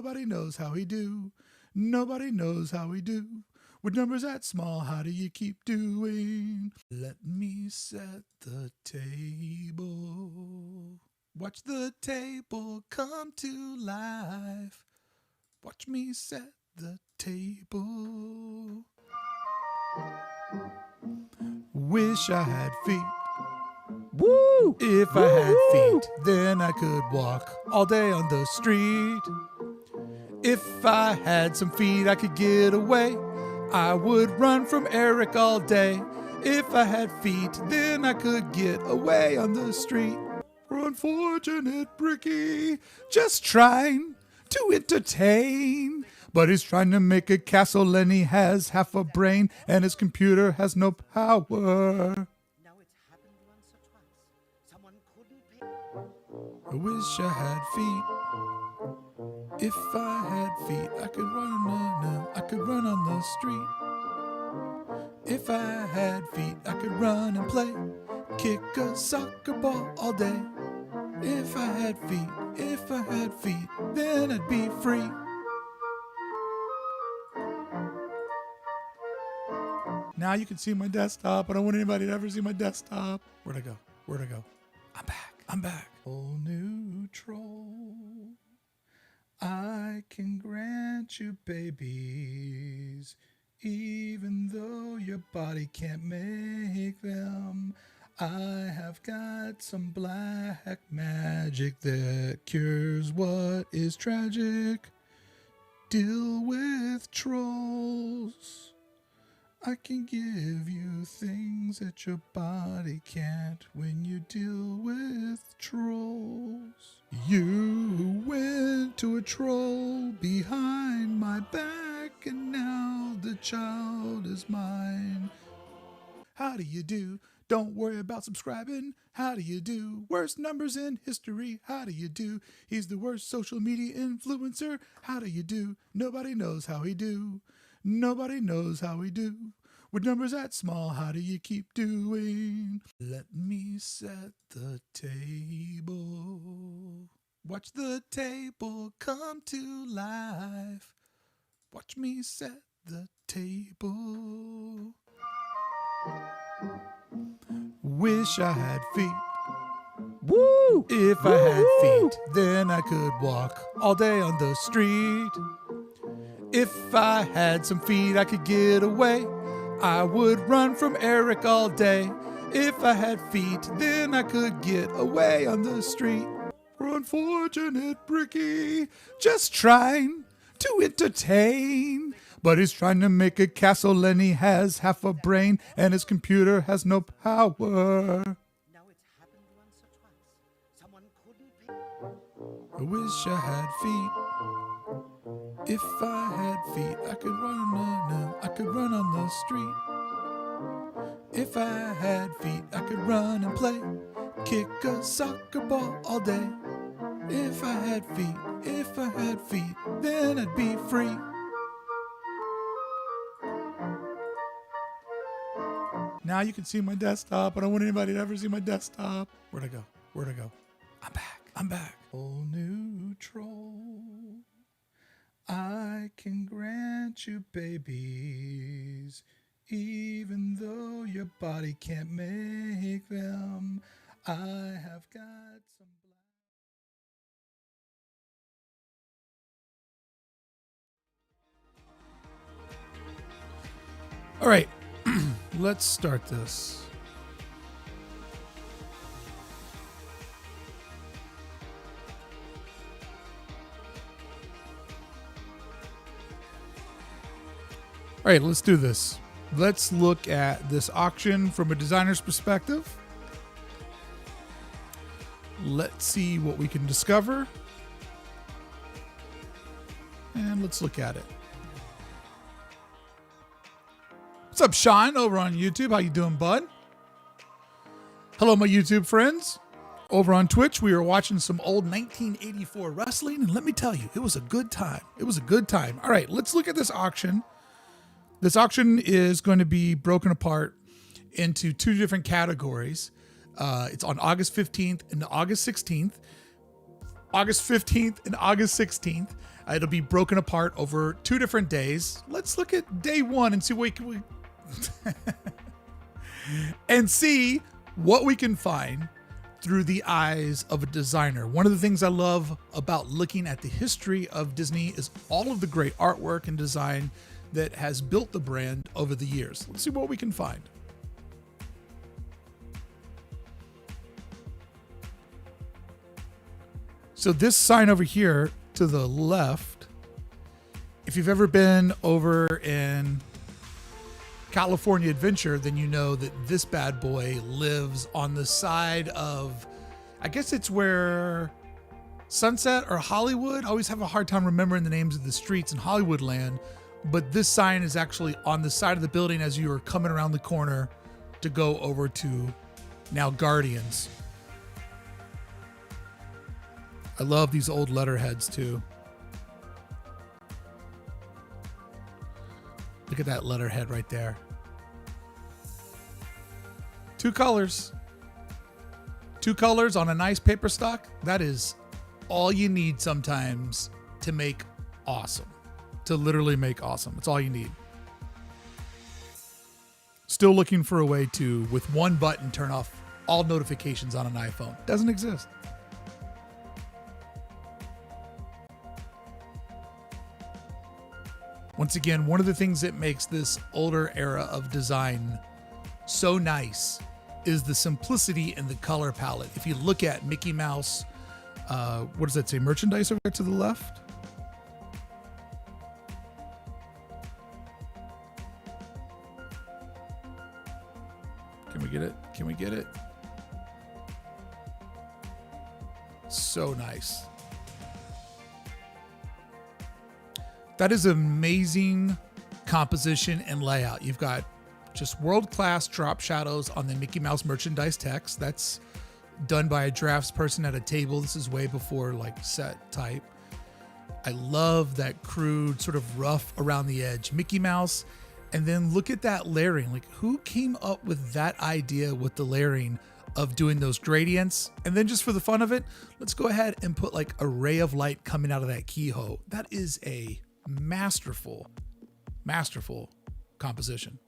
Nobody knows how he do. Nobody knows how he do. With numbers that small, how do you keep doing? Let me set the table. Watch the table come to life. Watch me set the table. Wish I had feet. Woo! If I had feet, then I could walk all day on the street. If I had some feet, I could get away. I would run from Eric all day. If I had feet, then I could get away on the street. Unfortunate Bricky, just trying to entertain. But he's trying to make a castle and he has half a brain and his computer has no power. Now it's happened once or twice. Someone couldn't pay. I wish I had feet. If I had feet, I could run on the street. If I had feet, I could run and play, kick a soccer ball all day. If I had feet, then I'd be free. Now you can see my desktop. I don't want anybody to ever see my desktop. Where'd I go? I'm back. Whole new troll. I can grant you babies, even though your body can't make them. I have got some black magic that cures what is tragic. Deal with trolls. I can give you things that your body can't when you deal with trolls. You went to a troll behind my back and now the child is mine. How do you do? Don't worry about subscribing. How do you do? Worst numbers in history. How do you do? He's the worst social media influencer. How do you do? Nobody knows how he do. Nobody knows how we do. With numbers that small, how do you keep doing? Let me set the table. Watch the table come to life. Watch me set the table. Wish I had feet. Woo! If I had feet, then I could walk all day on the street. If I had some feet, I could get away. I would run from Eric all day. If I had feet, then I could get away on the street. Unfortunate Bricky, just trying to entertain. But he's trying to make a castle and he has half a brain and his computer has no power. Now it's happened once or twice. Someone couldn't pay. I wish I had feet. If I had feet, I could run on the street. If I had feet, I could run and play, kick a soccer ball all day. If I had feet, then I'd be free. Now you can see my desktop. I don't want anybody to ever see my desktop. Where'd I go? I'm back. Whole new troll. I can grant you babies, even though your body can't make them. I have got some black. All right, let's start this. All right, let's do this. Let's look at this auction from a designer's perspective. Let's see what we can discover. And let's look at it. What's up, Sean, over on YouTube? How you doing, bud? Hello, my YouTube friends. Over on Twitch, we were watching some old 1984 wrestling, and let me tell you, it was a good time. All right, let's look at this auction. This auction is going to be broken apart into two different categories. It's on August 15th and August 16th. August 15th and August 16th. It'll be broken apart over 2 different days. Let's look at day 1 and see what we and see what we can find through the eyes of a designer. One of the things I love about looking at the history of Disney is all of the great artwork and design that has built the brand over the years. Let's see what we can find. So this sign over here to the left, if you've ever been over in California Adventure, then you know that this bad boy lives on the side of, I guess it's where Sunset or Hollywood. I always have a hard time remembering the names of the streets in Hollywood land, but this sign is actually on the side of the building as you are coming around the corner to go over to now Guardians. I love these old letterheads too. Look at that letterhead right there. 2 colors. 2 colors on a nice paper stock. That is all you need sometimes to make awesome. To literally make awesome. It's all you need. Still looking for a way to, with one button, turn off all notifications on an iPhone. Doesn't exist. Once again, one of the things that makes this older era of design so nice is the simplicity in the color palette. If you look at Mickey Mouse, what does that say? Merchandise over there to the left? Can we get it? Can we get it? So nice. That is amazing composition and layout. You've got just world-class drop shadows on the Mickey Mouse merchandise text. That's done by a drafts person at a table. This is way before like set type. I love that crude sort of rough around the edge Mickey Mouse. And then look at that layering. Like, who came up with that idea with the layering of doing those gradients? And then just for the fun of it, let's go ahead and put like a ray of light coming out of that keyhole. That is a masterful composition.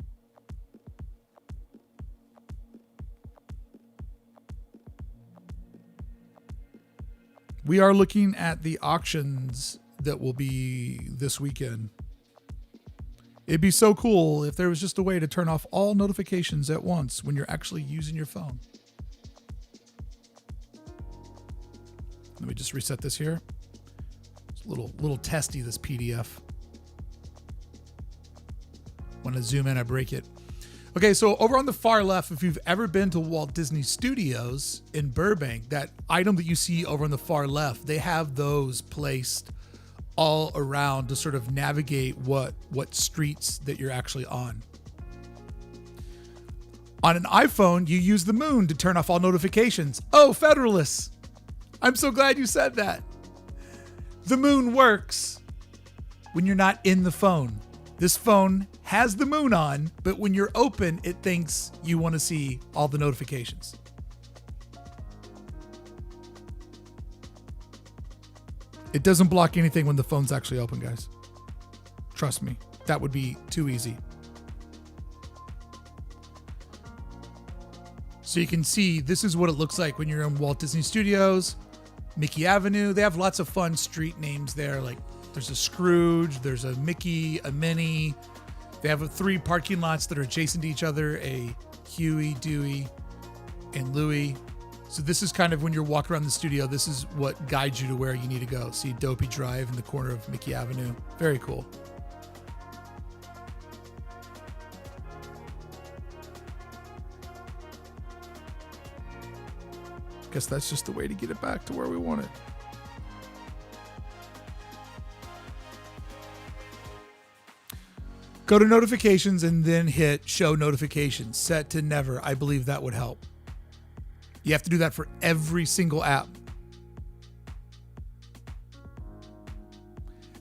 We are looking at the auctions that will be this weekend. It'd be so cool if there was just a way to turn off all notifications at once when you're actually using your phone. Let me just reset this here. It's a little testy, this PDF. When I zoom in, I break it. Okay, so over on the far left, if you've ever been to Walt Disney Studios in Burbank, that item that you see over on the far left, they have those placed all around to sort of navigate what streets that you're actually on. On an iPhone, you use the moon to turn off all notifications. Oh, Federalists! I'm so glad you said that. The moon works when you're not in the phone. This phone has the moon on, but when you're open, it thinks you want to see all the notifications. It doesn't block anything when the phone's actually open, guys. Trust me, that would be too easy. So you can see this is what it looks like when you're in Walt Disney Studios, Mickey Avenue. They have lots of fun street names there. Like there's a Scrooge, there's a Mickey, a Minnie. They have 3 parking lots that are adjacent to each other, a Huey, Dewey, and Louie. So this is kind of when you're walking around the studio, this is what guides you to where you need to go. See Dopey Drive in the corner of Mickey Avenue. Very cool. Guess that's just the way to get it back to where we want it. Go to notifications and then hit show notifications. Set to never. I believe that would help. You have to do that for every single app.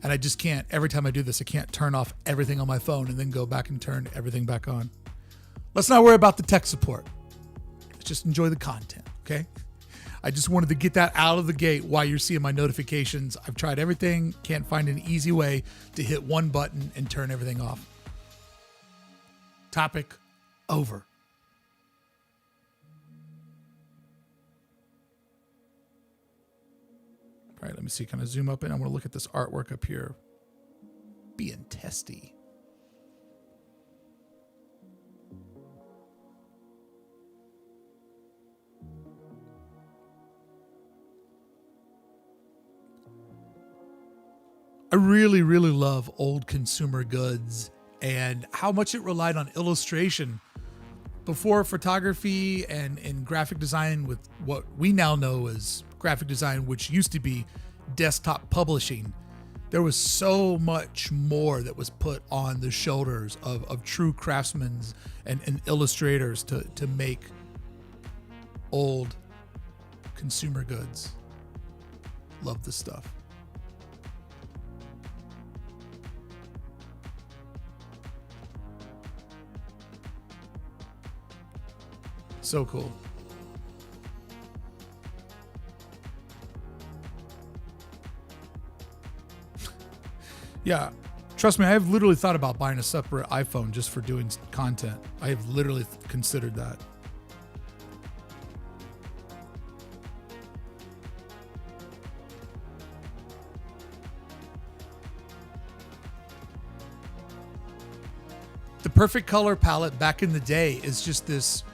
And I just can't, every time I do this, I can't turn off everything on my phone and then go back and turn everything back on. Let's not worry about the tech support. Let's just enjoy the content, okay? I just wanted to get that out of the gate while you're seeing my notifications. I've tried everything, can't find an easy way to hit one button and turn everything off. Topic over. All right, let me see. Can I zoom up in? I want to look at this artwork up here. Being testy. I really, really love old consumer goods and how much it relied on illustration before photography and graphic design with what we now know as graphic design, which used to be desktop publishing. There was so much more that was put on the shoulders of true craftsmen and illustrators to make old consumer goods. Love this stuff. So cool. Yeah, trust me, I have literally thought about buying a separate iPhone just for doing content. I have literally considered that. The perfect color palette back in the day is just this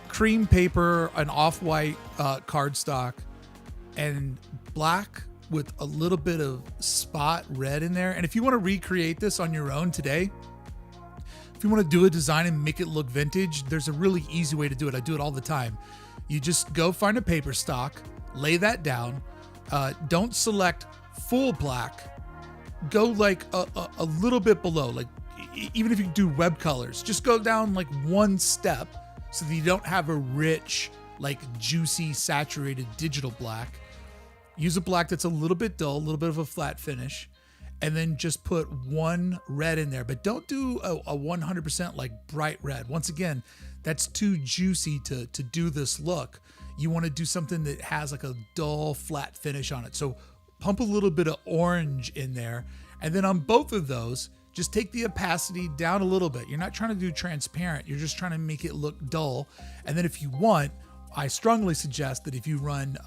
cream paper, an off-white cardstock, and black with a little bit of spot red in there. And if you want to recreate this on your own today, if you want to do a design and make it look vintage, there's a really easy way to do it. I do it all the time. You just go find a paper stock, lay that down. Don't select full black. Go like a little bit below. Like even if you do web colors, just go down like one step so that you don't have a rich, like juicy, saturated digital black. Use a black that's a little bit dull, a little bit of a flat finish, and then just put one red in there. But don't do a 100% like bright red. Once again, that's too juicy to do this look. You want to do something that has like a dull, flat finish on it. So pump a little bit of orange in there. And then on both of those, just take the opacity down a little bit. You're not trying to do transparent. You're just trying to make it look dull. And then if you want, I strongly suggest that if you run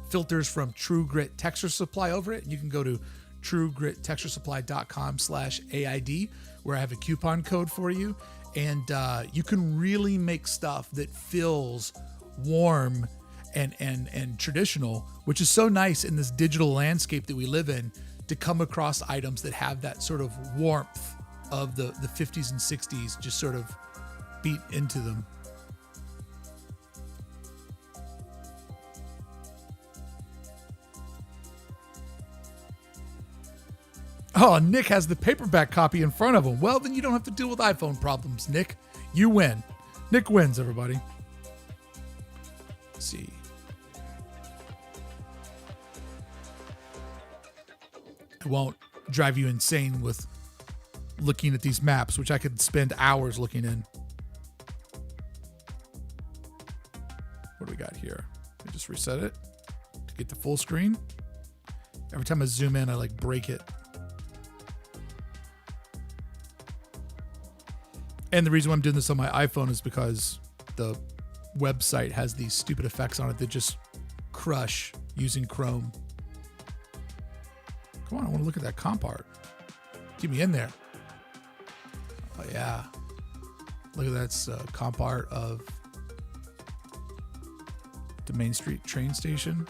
filters from True Grit Texture Supply over it, you can go to truegrittexturesupply.com/AID, where I have a coupon code for you. And you can really make stuff that feels warm and traditional, which is so nice in this digital landscape that we live in, to come across items that have that sort of warmth of the 50s and 60s just sort of beat into them. Oh, Nick has the paperback copy in front of him. Well, then you don't have to deal with iPhone problems, Nick. You win. Nick wins, everybody. Let's see. I won't drive you insane with looking at these maps, which I could spend hours looking in. What do we got here? I just reset it to get the full screen. Every time I zoom in, I like break it. And the reason why I'm doing this on my iPhone is because the website has these stupid effects on it that just crush using Chrome. Come on, I want to look at that comp art. Get me in there. Oh, yeah. Look at that comp art of the Main Street train station.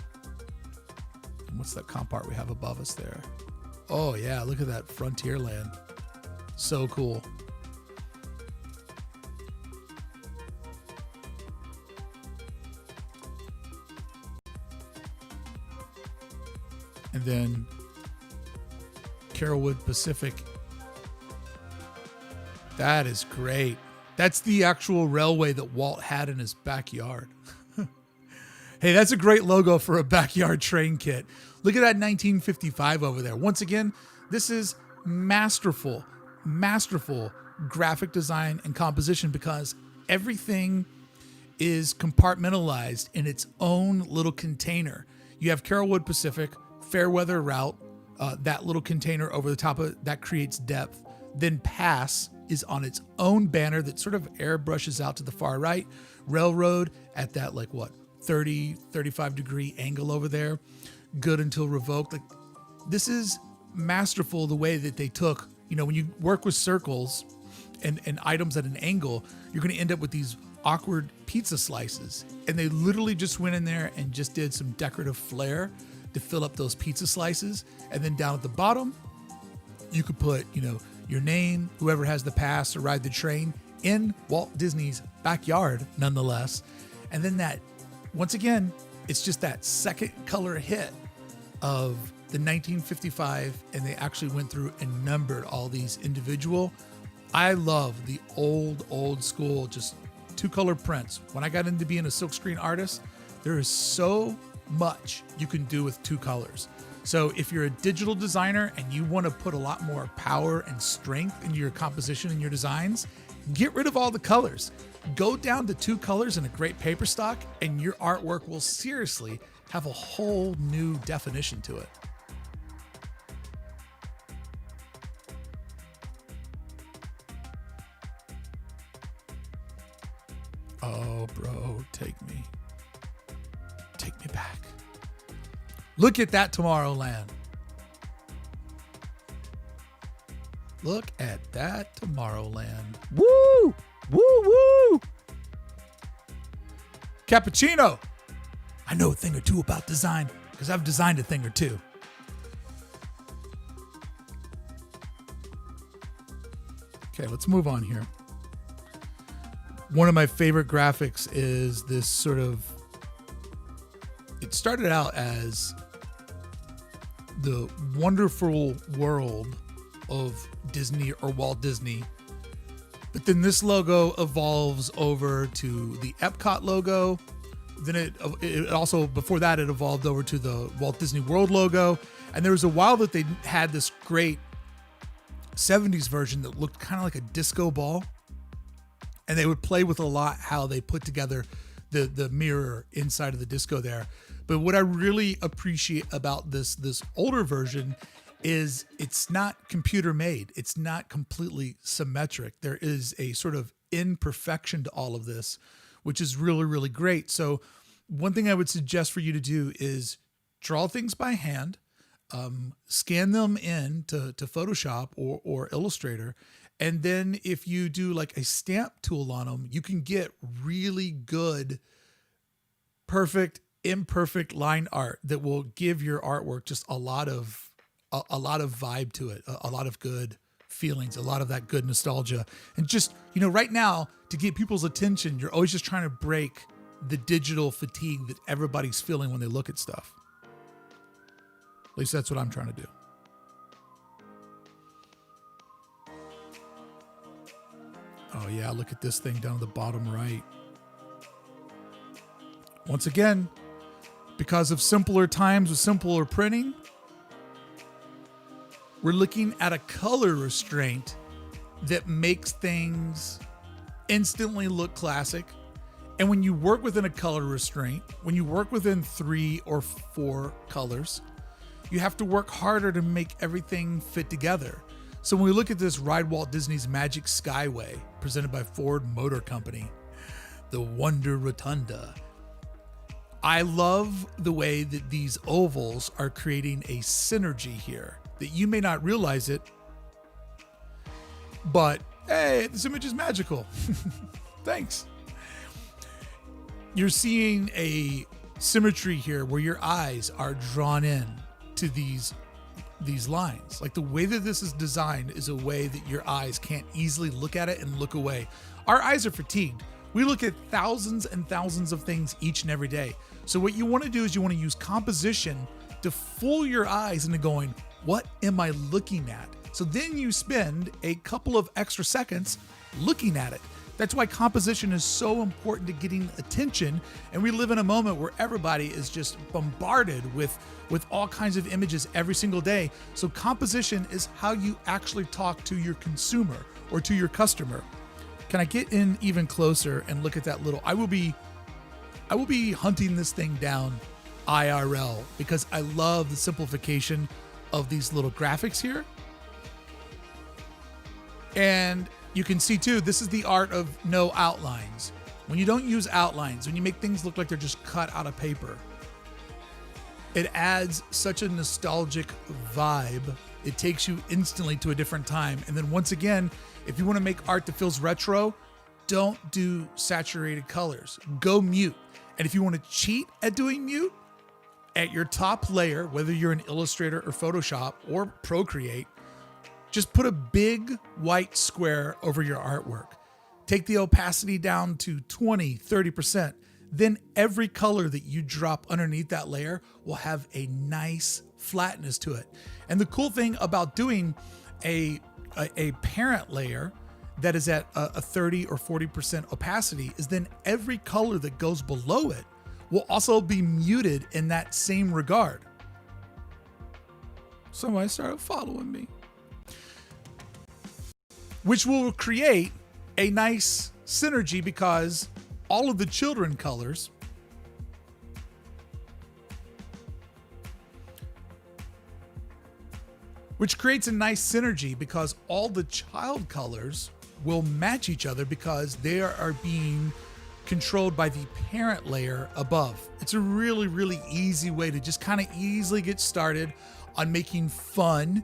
And what's that comp art we have above us there? Oh, yeah, look at that Frontierland. So cool. And then Carrollwood Pacific. That is great. That's the actual railway that Walt had in his backyard. Hey, that's a great logo for a backyard train kit. Look at that 1955 over there. Once again, this is masterful graphic design and composition, because everything is compartmentalized in its own little container. You have Carrollwood Pacific, Fairweather Route, that little container over the top of it, that creates depth. Then Pass is on its own banner that sort of airbrushes out to the far right. Railroad at that 30, 35 degree angle over there. Good Until Revoked. Like, this is masterful the way that they took, when you work with circles and items at an angle, you're going to end up with these awkward pizza slices. And they literally just went in there and just did some decorative flair to fill up those pizza slices. And then down at the bottom, you could put, your name, whoever has the pass to ride the train in Walt Disney's backyard, nonetheless. And then that, once again, it's just that second color hit of the 1955, and they actually went through and numbered all these individual. I love the old school, just 2-color prints. When I got into being a silkscreen artist, there is so much you can do with 2 colors. So if you're a digital designer and you want to put a lot more power and strength into your composition and your designs, get rid of all the colors. Go down to 2 colors in a great paper stock, and your artwork will seriously have a whole new definition to it. Oh, bro, take me back. Look at that Tomorrowland. Look at that Tomorrowland. Woo! Woo woo! Cappuccino. I know a thing or two about design because I've designed a thing or two. Okay, let's move on here. One of my favorite graphics is this sort of, it started out as the wonderful world of Disney or Walt Disney. But then this logo evolves over to the Epcot logo. Then it also, before that, it evolved over to the Walt Disney World logo. And there was a while that they had this great 70s version that looked kind of like a disco ball. And they would play with a lot how they put together the mirror inside of the disco there. But what I really appreciate about this older version is it's not computer made. It's not completely symmetric. There is a sort of imperfection to all of this, which is really, really great. So one thing I would suggest for you to do is draw things by hand, scan them in to Photoshop or Illustrator. And then if you do like a stamp tool on them, you can get really good, perfect, imperfect line art that will give your artwork just a lot of vibe to it, a lot of good feelings, a lot of that good nostalgia. And just, right now, to get people's attention, you're always just trying to break the digital fatigue that everybody's feeling when they look at stuff. At least that's what I'm trying to do. Oh yeah, look at this thing down at the bottom right. Once again, because of simpler times with simpler printing, we're looking at a color restraint that makes things instantly look classic. And when you work within a color restraint, when you work within 3 or 4 colors, you have to work harder to make everything fit together. So when we look at this Ride Walt Disney's Magic Skyway, presented by Ford Motor Company, the Wonder Rotunda, I love the way that these ovals are creating a synergy here that you may not realize it, but hey, this image is magical. Thanks. You're seeing a symmetry here where your eyes are drawn in to these lines. Like the way that this is designed is a way that your eyes can't easily look at it and look away. Our eyes are fatigued. We look at thousands and thousands of things each and every day. So what you want to do is you want to use composition to fool your eyes into going, what am I looking at? So then you spend a couple of extra seconds looking at it. That's why composition is so important to getting attention. And we live in a moment where everybody is just bombarded with all kinds of images every single day. So composition is how you actually talk to your consumer or to your customer. Can I get in even closer and look at that little? I will be hunting this thing down IRL because I love the simplification of these little graphics here. And you can see too, this is the art of no outlines. When you don't use outlines, when you make things look like they're just cut out of paper, it adds such a nostalgic vibe. It takes you instantly to a different time. And then once again, if you want to make art that feels retro, don't do saturated colors. Go mute. And if you want to cheat at doing mute, at your top layer, whether you're in Illustrator or Photoshop or Procreate, just put a big white square over your artwork. Take the opacity down to 20, 30%. Then every color that you drop underneath that layer will have a nice flatness to it. And the cool thing about doing a parent layer that is at a 30 or 40% opacity is then every color that goes below it will also be muted in that same regard. Somebody started following me. Which will create a nice synergy because all of the children colors which creates a nice synergy because all the child colors will match each other because they are being controlled by the parent layer above. It's a really, really easy way to just kind of easily get started on making fun,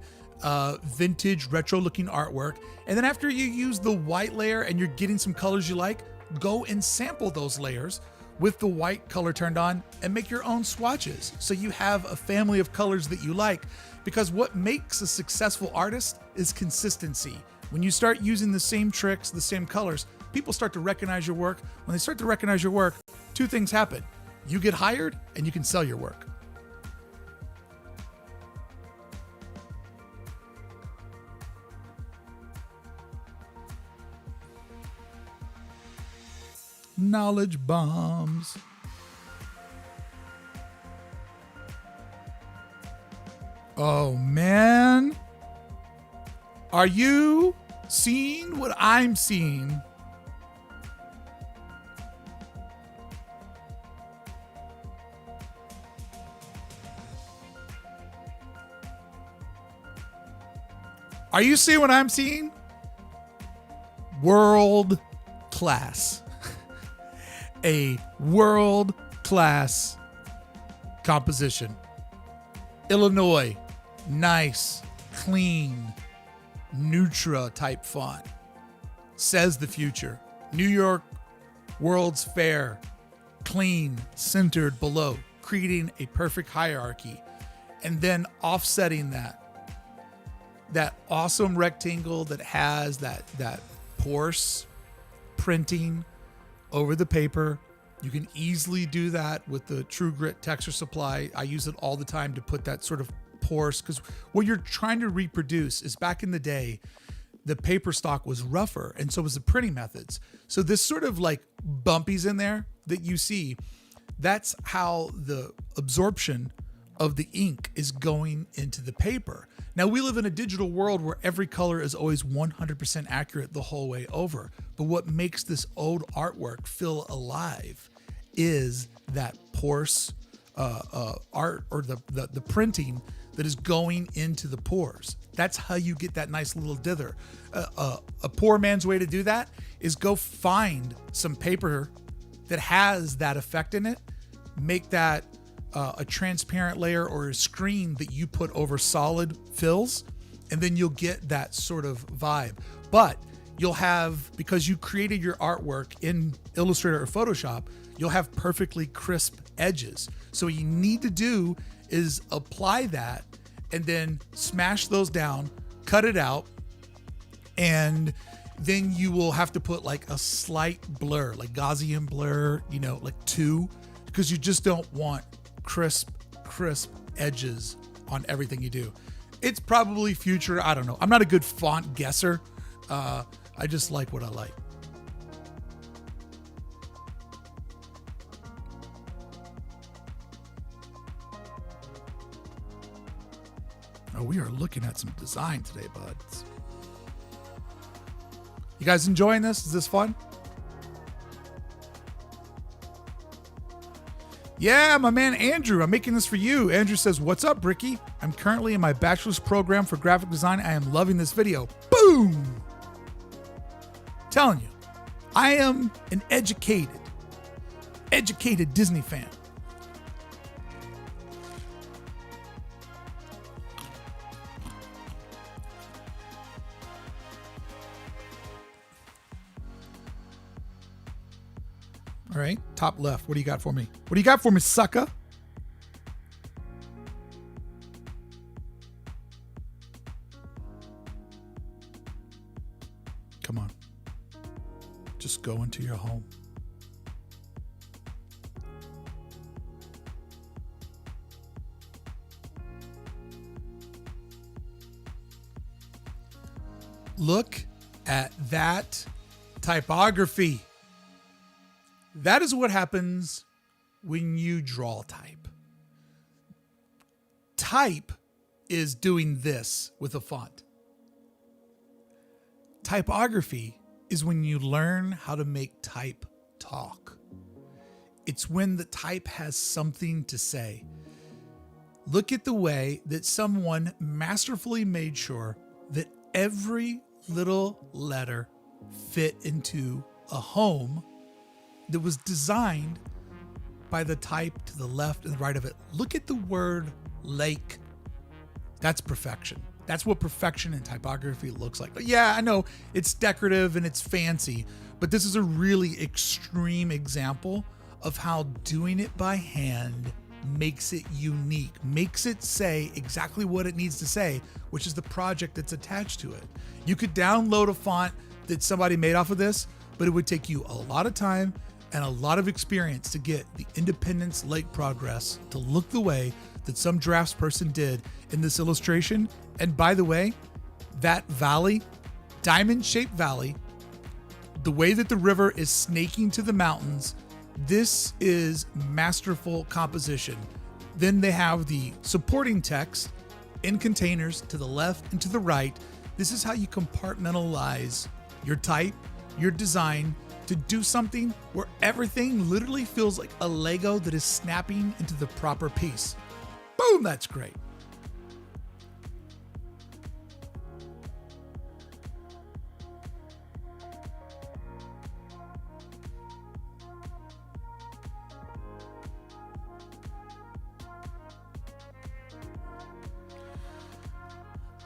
vintage, retro looking artwork. And then after you use the white layer and you're getting some colors you like, go and sample those layers with the white color turned on and make your own swatches. So you have a family of colors that you like, because what makes a successful artist is consistency. When you start using the same tricks, the same colors, people start to recognize your work. When they start to recognize your work, two things happen. You get hired and you can sell your work. Knowledge bombs. Oh man. Are you seeing what I'm seeing? Are you seeing what I'm seeing? World class. A world class composition. Illinois, nice, clean, Nutra type font. Says the future. New York, World's Fair, clean, centered below, creating a perfect hierarchy. And then offsetting that awesome rectangle that has that Porsche printing over the paper. You can easily do that with the True Grit texture supply. I use it all the time to put that sort of Porsche, because what you're trying to reproduce is, back in the day, the paper stock was rougher, and so was the printing methods. So this sort of like bumpies in there that you see, that's how the absorption of the ink is going into the paper. Now, we live in a digital world where every color is always 100% accurate the whole way over. But what makes this old artwork feel alive is that Porsche art, or the printing that is going into the pores. That's how you get that nice little dither. A poor man's way to do that is go find some paper that has that effect in it, make that a transparent layer or a screen that you put over solid fills, and then you'll get that sort of vibe. But you'll have, because you created your artwork in Illustrator or Photoshop, you'll have perfectly crisp edges. So what you need to do is apply that and then smash those down, cut it out, and then you will have to put like a slight blur, like Gaussian blur, like 2, because you just don't want crisp edges on everything you do. It's probably future, I don't know. I'm not a good font guesser. I just like what I like. Oh, we are looking at some design today, buds. You guys enjoying this? Is this fun? Yeah, my man Andrew, I'm making this for you. Andrew says, what's up, Bricky? I'm currently in my bachelor's program for graphic design. I am loving this video. Boom! Telling you, I am an educated Disney fan. All right, top left. What do you got for me? What do you got for me, sucker? Come on. Just go into your home. Look at that typography. That is what happens when you draw type. Type is doing this with a font. Typography is when you learn how to make type talk. It's when the type has something to say. Look at the way that someone masterfully made sure that every little letter fit into a home that was designed by the type to the left and the right of it. Look at the word lake. That's perfection. That's what perfection in typography looks like. But yeah, I know it's decorative and it's fancy, but this is a really extreme example of how doing it by hand makes it unique, makes it say exactly what it needs to say, which is the project that's attached to it. You could download a font that somebody made off of this, but it would take you a lot of time and a lot of experience to get the Independence Lake progress to look the way that some draftsperson did in this illustration. And by the way, that valley, diamond-shaped valley, the way that the river is snaking to the mountains, this is masterful composition. Then they have the supporting text in containers to the left and to the right. This is how you compartmentalize your type, your design, to do something where everything literally feels like a Lego that is snapping into the proper piece. Boom, that's great.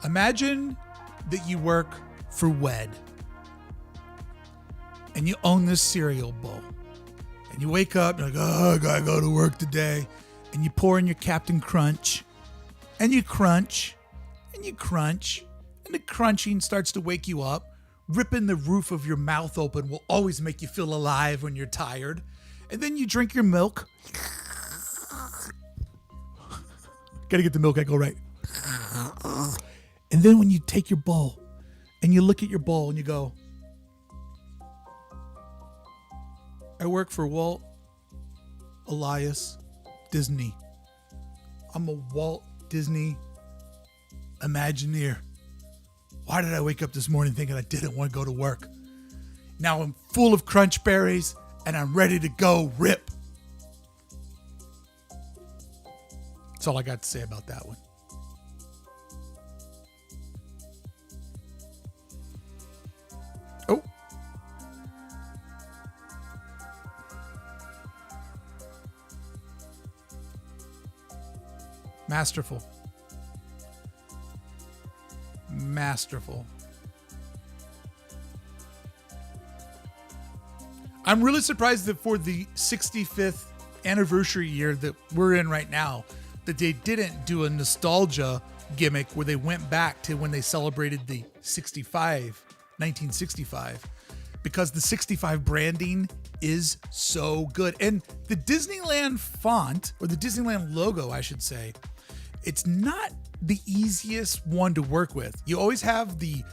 Imagine that you work for WED and you own this cereal bowl and you wake up and you're like, oh, I gotta go to work today. And you pour in your Captain Crunch and you crunch and you crunch and the crunching starts to wake you up. Ripping the roof of your mouth open will always make you feel alive when you're tired. And then you drink your milk. Gotta get the milk echo right. And then when you take your bowl and you look at your bowl and you go, I work for Walt Elias Disney. I'm a Walt Disney Imagineer. Why did I wake up this morning thinking I didn't want to go to work? Now I'm full of crunch berries and I'm ready to go rip. That's all I got to say about that one. Oh. Masterful. Masterful. I'm really surprised that for the 65th anniversary year that we're in right now, that they didn't do a nostalgia gimmick where they went back to when they celebrated the 1965, because the 65 branding is so good. And the Disneyland font, or the Disneyland logo, I should say, it's not the easiest one to work with. You always have the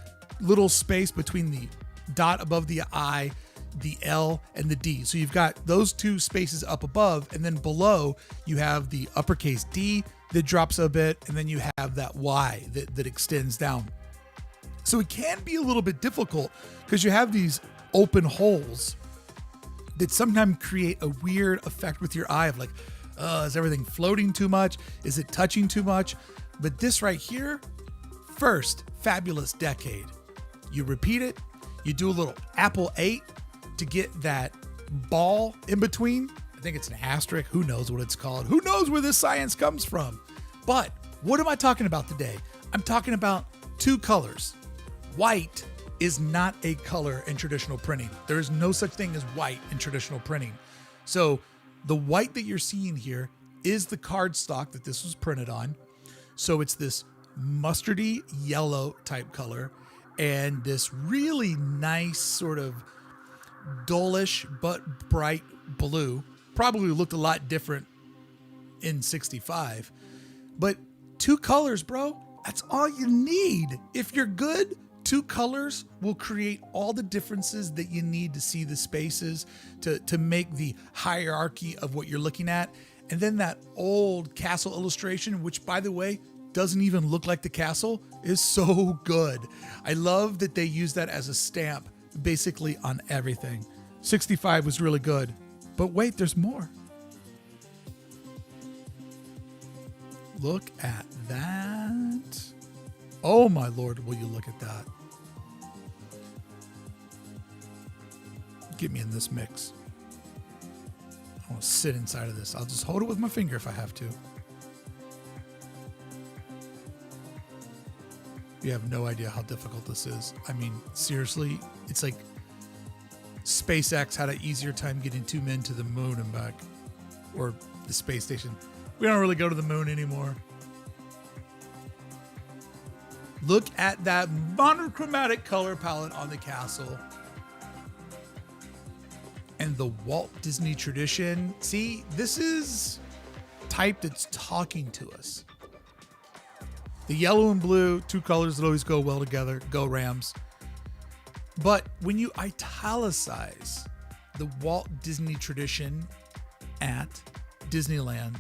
little space between the dot above the I, the L, and the D. So you've got those two spaces up above, and then below you have the uppercase D that drops a bit, and then you have that Y that extends down. So So it can be a little bit difficult because you have these open holes that sometimes create a weird effect with your eye of like, is everything floating too much? Is it touching too much? But this right here, first fabulous decade. You repeat it, you do a little Apple 8 to get that ball in between. I think it's an asterisk. Who knows what it's called? Who knows where this science comes from? But what am I talking about today? I'm talking about two colors. White is not a color in traditional printing. There is no such thing as white in traditional printing. So the white that you're seeing here is the cardstock that this was printed on. So it's this mustardy yellow type color and this really nice sort of dullish but bright blue. Probably looked a lot different in 65. But two colors, bro, that's all you need. If you're good, two colors will create all the differences that you need to see the spaces, to make the hierarchy of what you're looking at. And then that old castle illustration, which by the way, doesn't even look like the castle, is so good. I love that they use that as a stamp basically on everything. 65 was really good. But wait, there's more. Look at that. Oh my Lord, will you look at that? Get me in this mix. I want to sit inside of this. I'll just hold it with my finger if I have to. You have no idea how difficult this is. I mean, seriously, it's like SpaceX had an easier time getting two men to the moon and back, or the space station. We don't really go to the moon anymore. Look at that monochromatic color palette on the castle. And the Walt Disney tradition. See, this is type that's talking to us. The yellow and blue, two colors that always go well together. Go Rams. But when you italicize the Walt Disney tradition at Disneyland,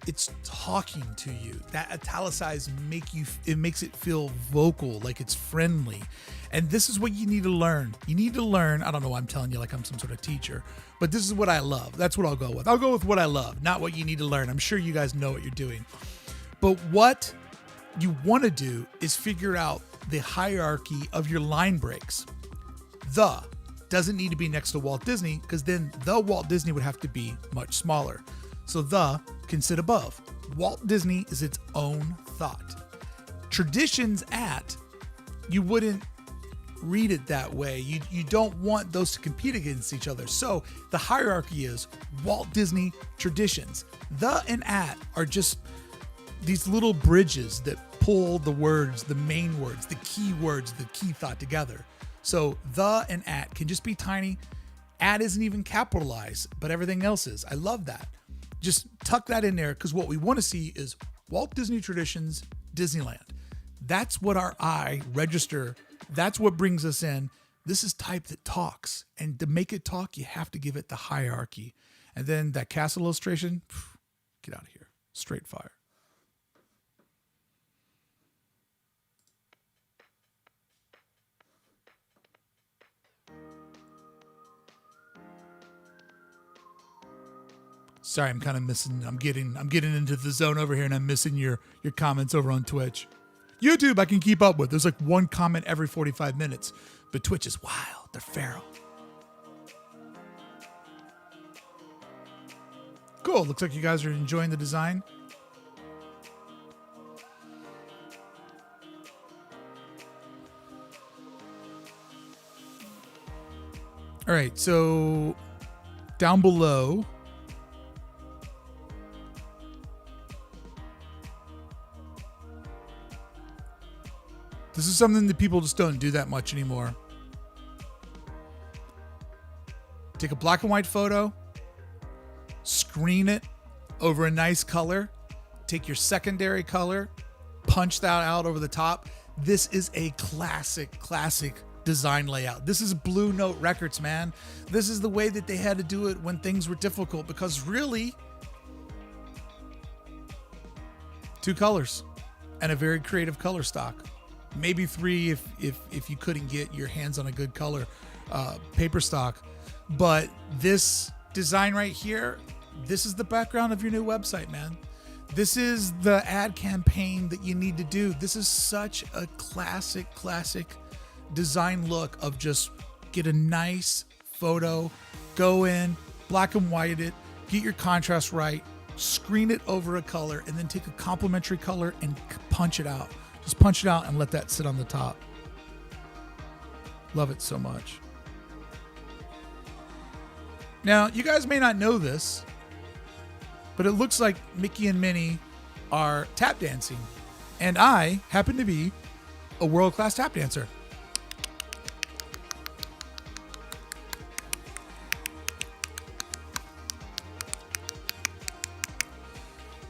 it's talking to you. That italicized makes it feel vocal, like it's friendly. And this is what you need to learn. You need to learn. I don't know why I'm telling you like I'm some sort of teacher, but this is what I love. That's what I'll go with. I'll go with what I love, not what you need to learn. I'm sure you guys know what you're doing. But what you want to do is figure out the hierarchy of your line breaks. The doesn't need to be next to Walt Disney, because then the Walt Disney would have to be much smaller. So the can sit above. Walt Disney is its own thought. Traditions at, you wouldn't read it that way. You don't want those to compete against each other. So the hierarchy is Walt Disney traditions. The and at are just these little bridges that pull the words, the main words, the key words, the key thought together. So the and at can just be tiny. At isn't even capitalized, but everything else is. I love that. Just tuck that in there, because what we want to see is Walt Disney Traditions, Disneyland. That's what our eye register. That's what brings us in. This is type that talks. And to make it talk, you have to give it the hierarchy. And then that castle illustration, get out of here. Straight fire. Sorry, I'm kind of missing. I'm getting into the zone over here, and I'm missing your comments over on Twitch. YouTube, I can keep up with. There's like one comment every 45 minutes, but Twitch is wild. They're feral. Cool. Looks like you guys are enjoying the design. All right, so down below. This is something that people just don't do that much anymore. Take a black and white photo, screen it over a nice color, take your secondary color, punch that out over the top. This is a classic design layout. This is Blue Note Records, man. This is the way that they had to do it when things were difficult, because really, two colors and a very creative color stock. maybe 3 if you couldn't get your hands on a good color paper stock. But this design right here, this is the background of your new website, man. This is the ad campaign that you need to do. This is such a classic design look of just get a nice photo, go in, black and white it, get your contrast right, screen it over a color, and then take a complementary color and punch it out. Just punch it out and let that sit on the top. Love it so much. Now, you guys may not know this, but it looks like Mickey and Minnie are tap dancing. And I happen to be a world-class tap dancer.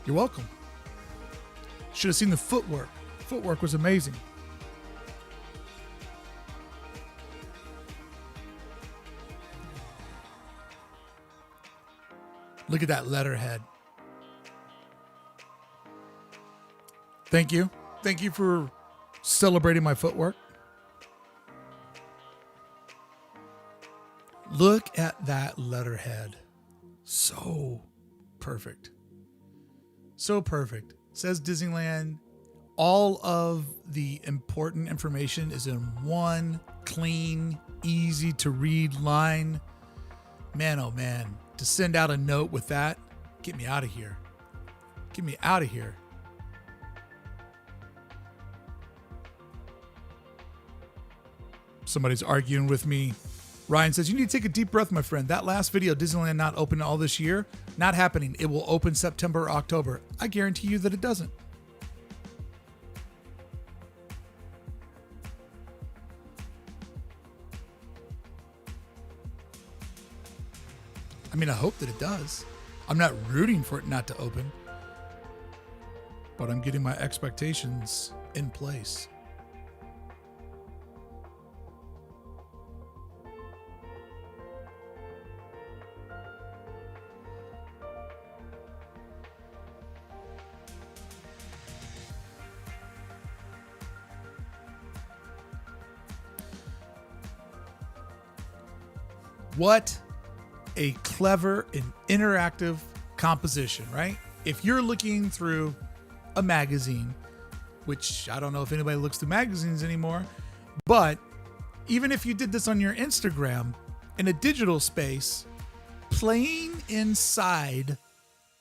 You're welcome. Should have seen the footwork. Footwork was amazing. Look at that letterhead. Thank you. Thank you for celebrating my footwork. Look at that letterhead. So perfect. So perfect. Says Disneyland. All of the important information is in one clean, easy to read line. Man, oh man, to send out a note with that, get me out of here. Get me out of here. Somebody's arguing with me. Ryan says, you need to take a deep breath, my friend. That last video, Disneyland not open all this year, not happening. It will open September or October. I guarantee you that it doesn't. I mean, I hope that it does. I'm not rooting for it not to open, but I'm getting my expectations in place. What a clever and interactive composition, right? If you're looking through a magazine, which I don't know if anybody looks through magazines anymore, but even if you did this on your Instagram in a digital space, playing inside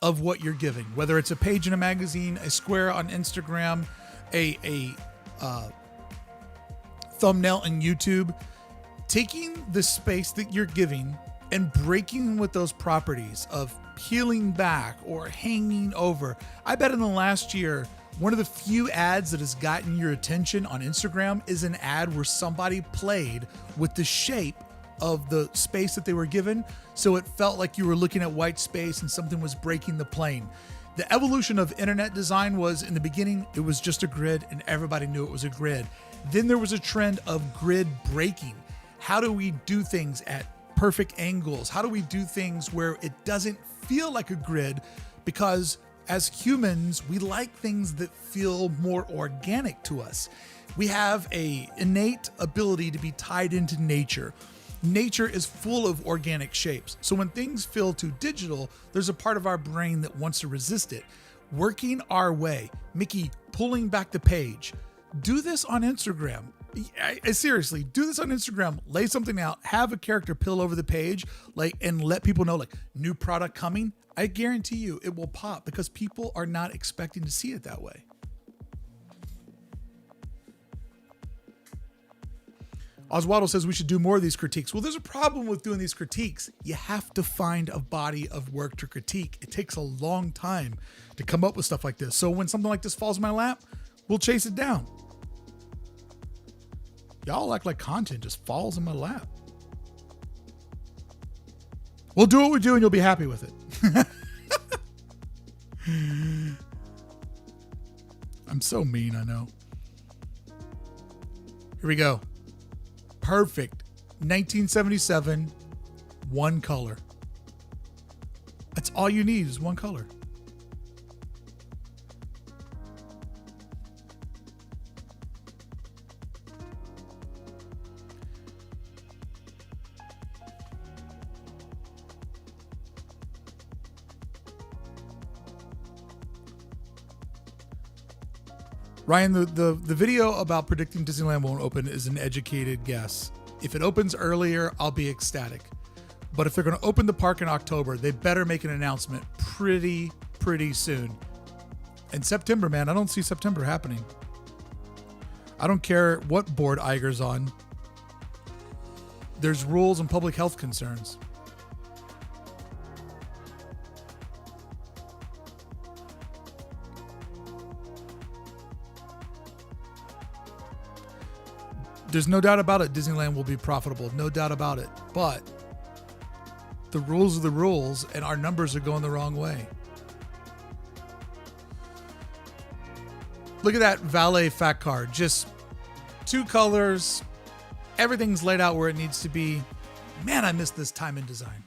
of what you're giving, whether it's a page in a magazine, a square on Instagram, a thumbnail on YouTube, taking the space that you're giving and breaking with those properties of peeling back or hanging over. I bet in the last year, one of the few ads that has gotten your attention on Instagram is an ad where somebody played with the shape of the space that they were given, so it felt like you were looking at white space and something was breaking the plane. The evolution of internet design was, in the beginning, it was just a grid and everybody knew it was a grid. Then there was a trend of grid breaking. How do we do things at perfect angles? How do we do things where it doesn't feel like a grid? Because as humans, we like things that feel more organic to us. We have an innate ability to be tied into nature. Nature is full of organic shapes. So when things feel too digital, there's a part of our brain that wants to resist it. Working our way, Mickey pulling back the page. Do this on Instagram. Seriously, do this on Instagram. Lay something out, have a character peel over the page, and let people know, new product coming. I guarantee you it will pop because people are not expecting to see it that way. Oswaldo says we should do more of these critiques. Well, there's a problem with doing these critiques. You have to find a body of work to critique. It takes a long time to come up with stuff like this. So when something like this falls in my lap, we'll chase it down. Y'all act like content just falls in my lap. We'll do what we do and you'll be happy with it. I'm so mean, I know. Here we go. Perfect. 1977, one color. That's all you need is one color. Ryan, the video about predicting Disneyland won't open is an educated guess. If it opens earlier, I'll be ecstatic. But if they're going to open the park in October, they better make an announcement pretty soon. And September, man, I don't see September happening. I don't care what board Iger's on. There's rules and public health concerns. There's no doubt about it, Disneyland will be profitable. No doubt about it. But the rules are the rules, and our numbers are going the wrong way. Look at that valet fact card. Just 2 colors. Everything's laid out where it needs to be. Man, I miss this time in design.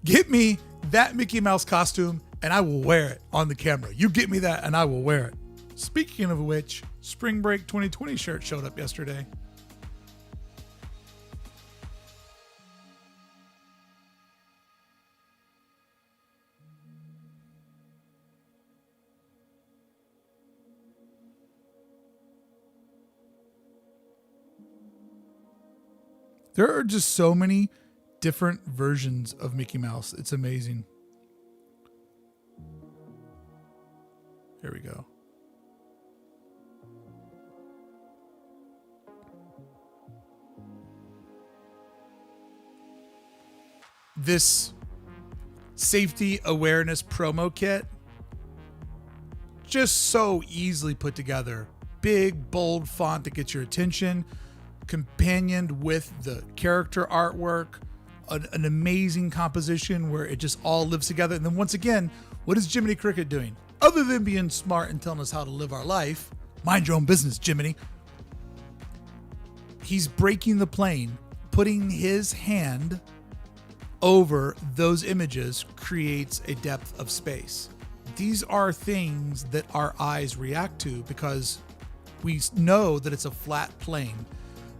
Get me that Mickey Mouse costume and I will wear it on the camera. You get me that and I will wear it. Speaking of which, Spring Break 2020 shirt showed up yesterday. There are just so many different versions of Mickey Mouse. It's amazing. Here we go. This safety awareness promo kit, just so easily put together. Big, bold font that gets your attention, companioned with the character artwork, an amazing composition where it just all lives together. And then once again, what is Jiminy Cricket doing? Other than being smart and telling us how to live our life, mind your own business, Jiminy. He's breaking the plane, putting his hand over those images creates a depth of space. These are things that our eyes react to because we know that it's a flat plane.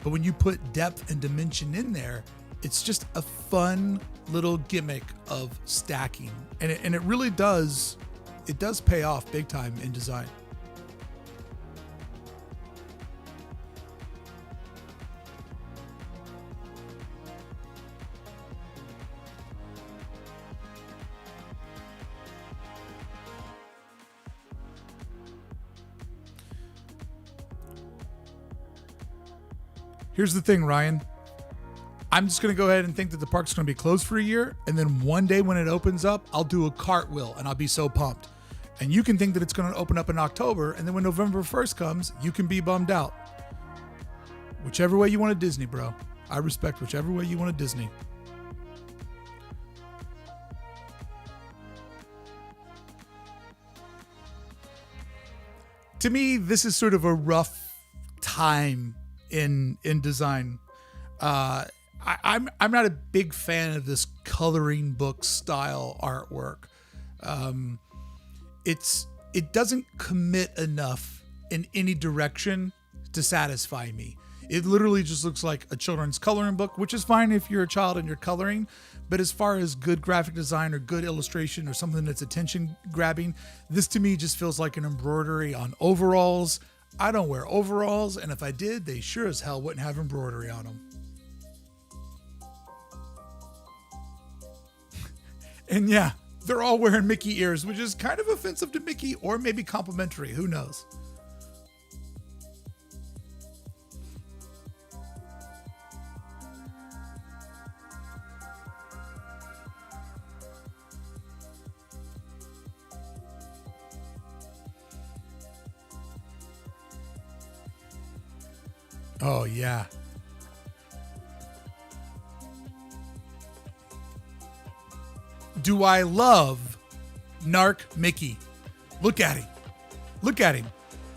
But when you put depth and dimension in there, it's just a fun little gimmick of stacking. And it really does, it does pay off big time in design. Here's the thing, Ryan. I'm just going to go ahead and think that the park's going to be closed for a year. And then one day when it opens up, I'll do a cartwheel and I'll be so pumped. And you can think that it's going to open up in October. And then when November 1st comes, you can be bummed out. Whichever way you want to Disney, bro. I respect whichever way you want to Disney. To me, this is sort of a rough time in design. I'm not a big fan of this coloring book style artwork. It doesn't commit enough in any direction to satisfy me. It literally just looks like a children's coloring book, which is fine if you're a child and you're coloring. But as far as good graphic design or good illustration or something that's attention grabbing, this to me just feels like an embroidery on overalls. I don't wear overalls, and if I did, they sure as hell wouldn't have embroidery on them. And yeah, they're all wearing Mickey ears, which is kind of offensive to Mickey or maybe complimentary. Who knows? Oh, yeah. Do I love Narc Mickey? Look at him. Look at him.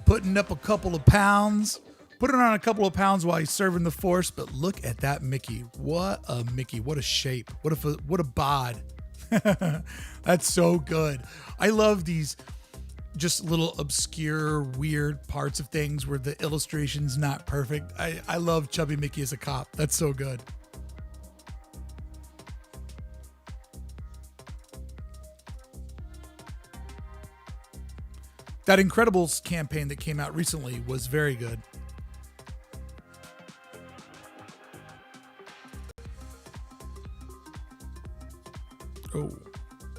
Putting up a couple of pounds. Putting on a couple of pounds while he's serving the force. But look at that Mickey. What a Mickey. What a shape. What a bod. That's so good. I love these just little obscure, weird parts of things where the illustration's not perfect. I love Chubby Mickey as a cop. That's so good. That Incredibles campaign that came out recently was very good. Oh,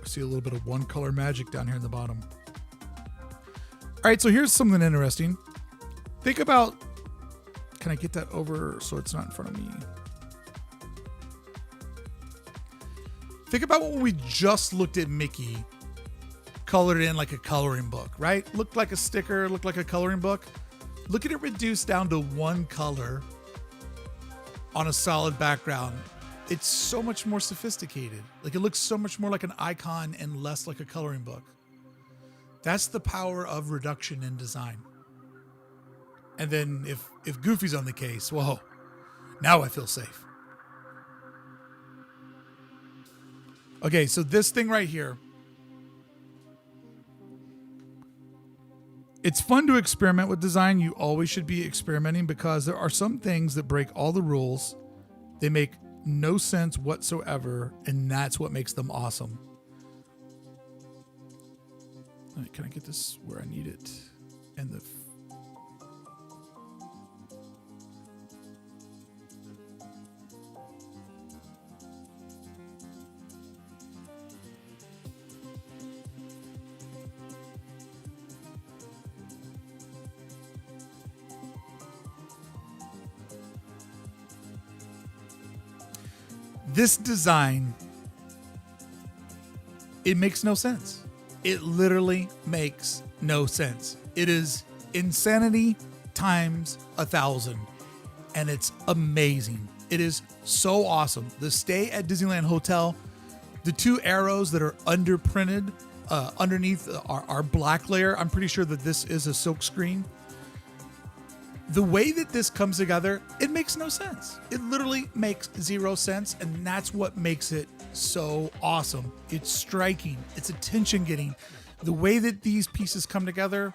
I see a little bit of one color magic down here in the bottom. All right, so here's something interesting. Think about, can I get that over so it's not in front of me? Think about when we just looked at Mickey colored in like a coloring book, right? Looked like a sticker, looked like a coloring book. Look at it reduced down to one color on a solid background. It's so much more sophisticated. Like it looks so much more like an icon and less like a coloring book. That's the power of reduction in design. And then if Goofy's on the case, whoa, now I feel safe. Okay, so this thing right here, it's fun to experiment with design. You always should be experimenting because there are some things that break all the rules. They make no sense whatsoever, and that's what makes them awesome. All right, can I get this where I need it? And the this design, it makes no sense. It literally makes no sense. It is insanity times 1,000, and it's amazing. It is so awesome. The stay at Disneyland Hotel, the two arrows that are underprinted underneath our black layer, I'm pretty sure that this is a silk screen. The way that this comes together, it makes no sense. It literally makes zero sense, and that's what makes it so awesome. It's striking. It's attention getting. The way that these pieces come together,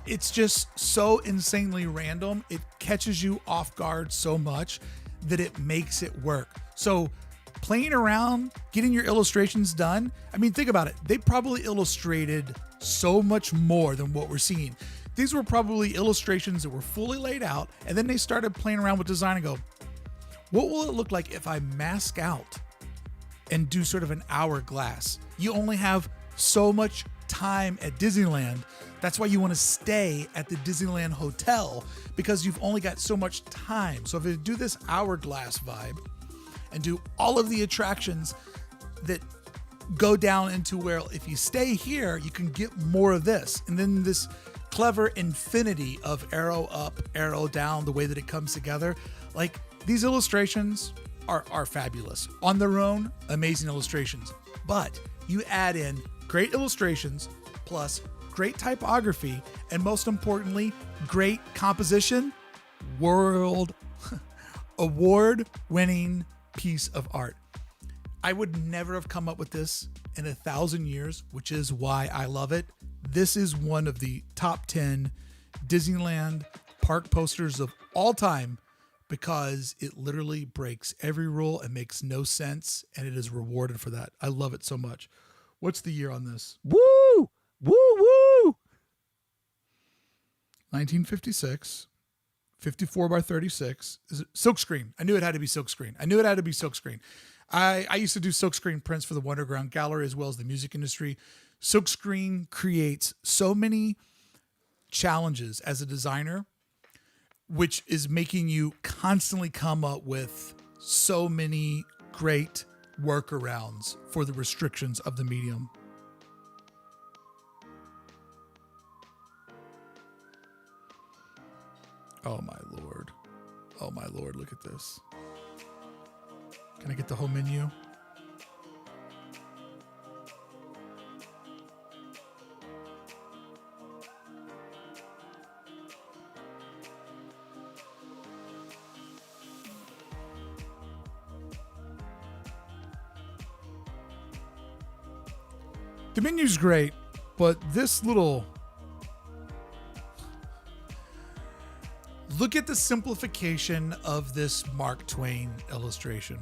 it's just so insanely random. It catches you off guard so much that it makes it work. So playing around, getting your illustrations done, I mean, think about it. They probably illustrated so much more than what we're seeing. These were probably illustrations that were fully laid out, and then they started playing around with design and go, what will it look like if I mask out and do sort of an hourglass? You only have so much time at Disneyland. That's why you want to stay at the Disneyland Hotel, because you've only got so much time. So if you do this hourglass vibe and do all of the attractions that go down into where if you stay here, you can get more of this. And then this clever infinity of arrow up, arrow down, the way that it comes together. Like, these illustrations are fabulous. On their own, amazing illustrations. But you add in great illustrations plus great typography, and most importantly, great composition, world award-winning piece of art. I would never have come up with this in 1,000 years, which is why I love it. This is one of the top 10 Disneyland park posters of all time because it literally breaks every rule and makes no sense, and it is rewarded for that. I love it so much. What's the year on this? Woo! Woo woo! 1956, 54 by 36. Is it silkscreen? I knew it had to be silkscreen. I used to do silkscreen prints for the Wonderground Gallery as well as the music industry. Silkscreen creates so many challenges as a designer, which is making you constantly come up with so many great workarounds for the restrictions of the medium. Oh my Lord. Oh my Lord, look at this. Can I get the whole menu? The menu's great. But this little... Look at the simplification of this Mark Twain illustration.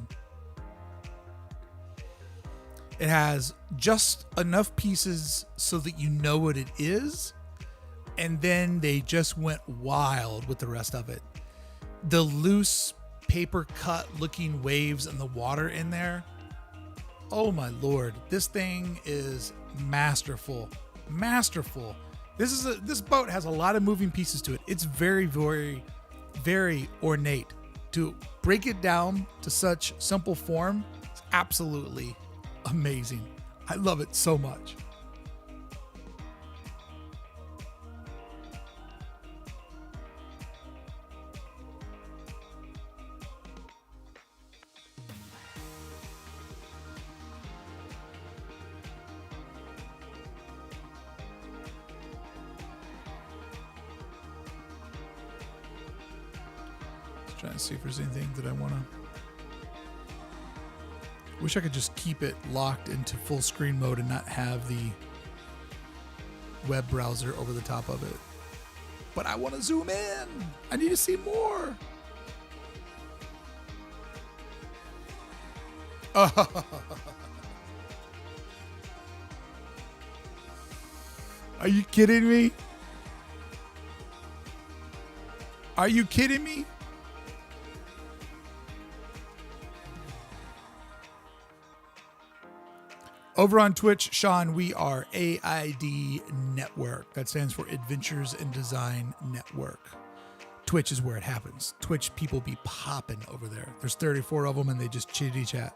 It has just enough pieces so that you know what it is, and then they just went wild with the rest of it. The loose paper cut looking waves and the water in there. Oh my Lord, this thing is masterful. Masterful. This boat has a lot of moving pieces to it. It's very, very, very ornate. To break it down to such simple form is absolutely amazing. I love it so much. Trying to see if there's anything that I want to... Wish I could just keep it locked into full screen mode and not have the web browser over the top of it. But I want to zoom in. I need to see more. Are you kidding me? Are you kidding me? Over on Twitch, Sean, we are AID Network. That stands for Adventures in Design Network. Twitch is where it happens. Twitch people be popping over there. There's 34 of them and they just chitty chat.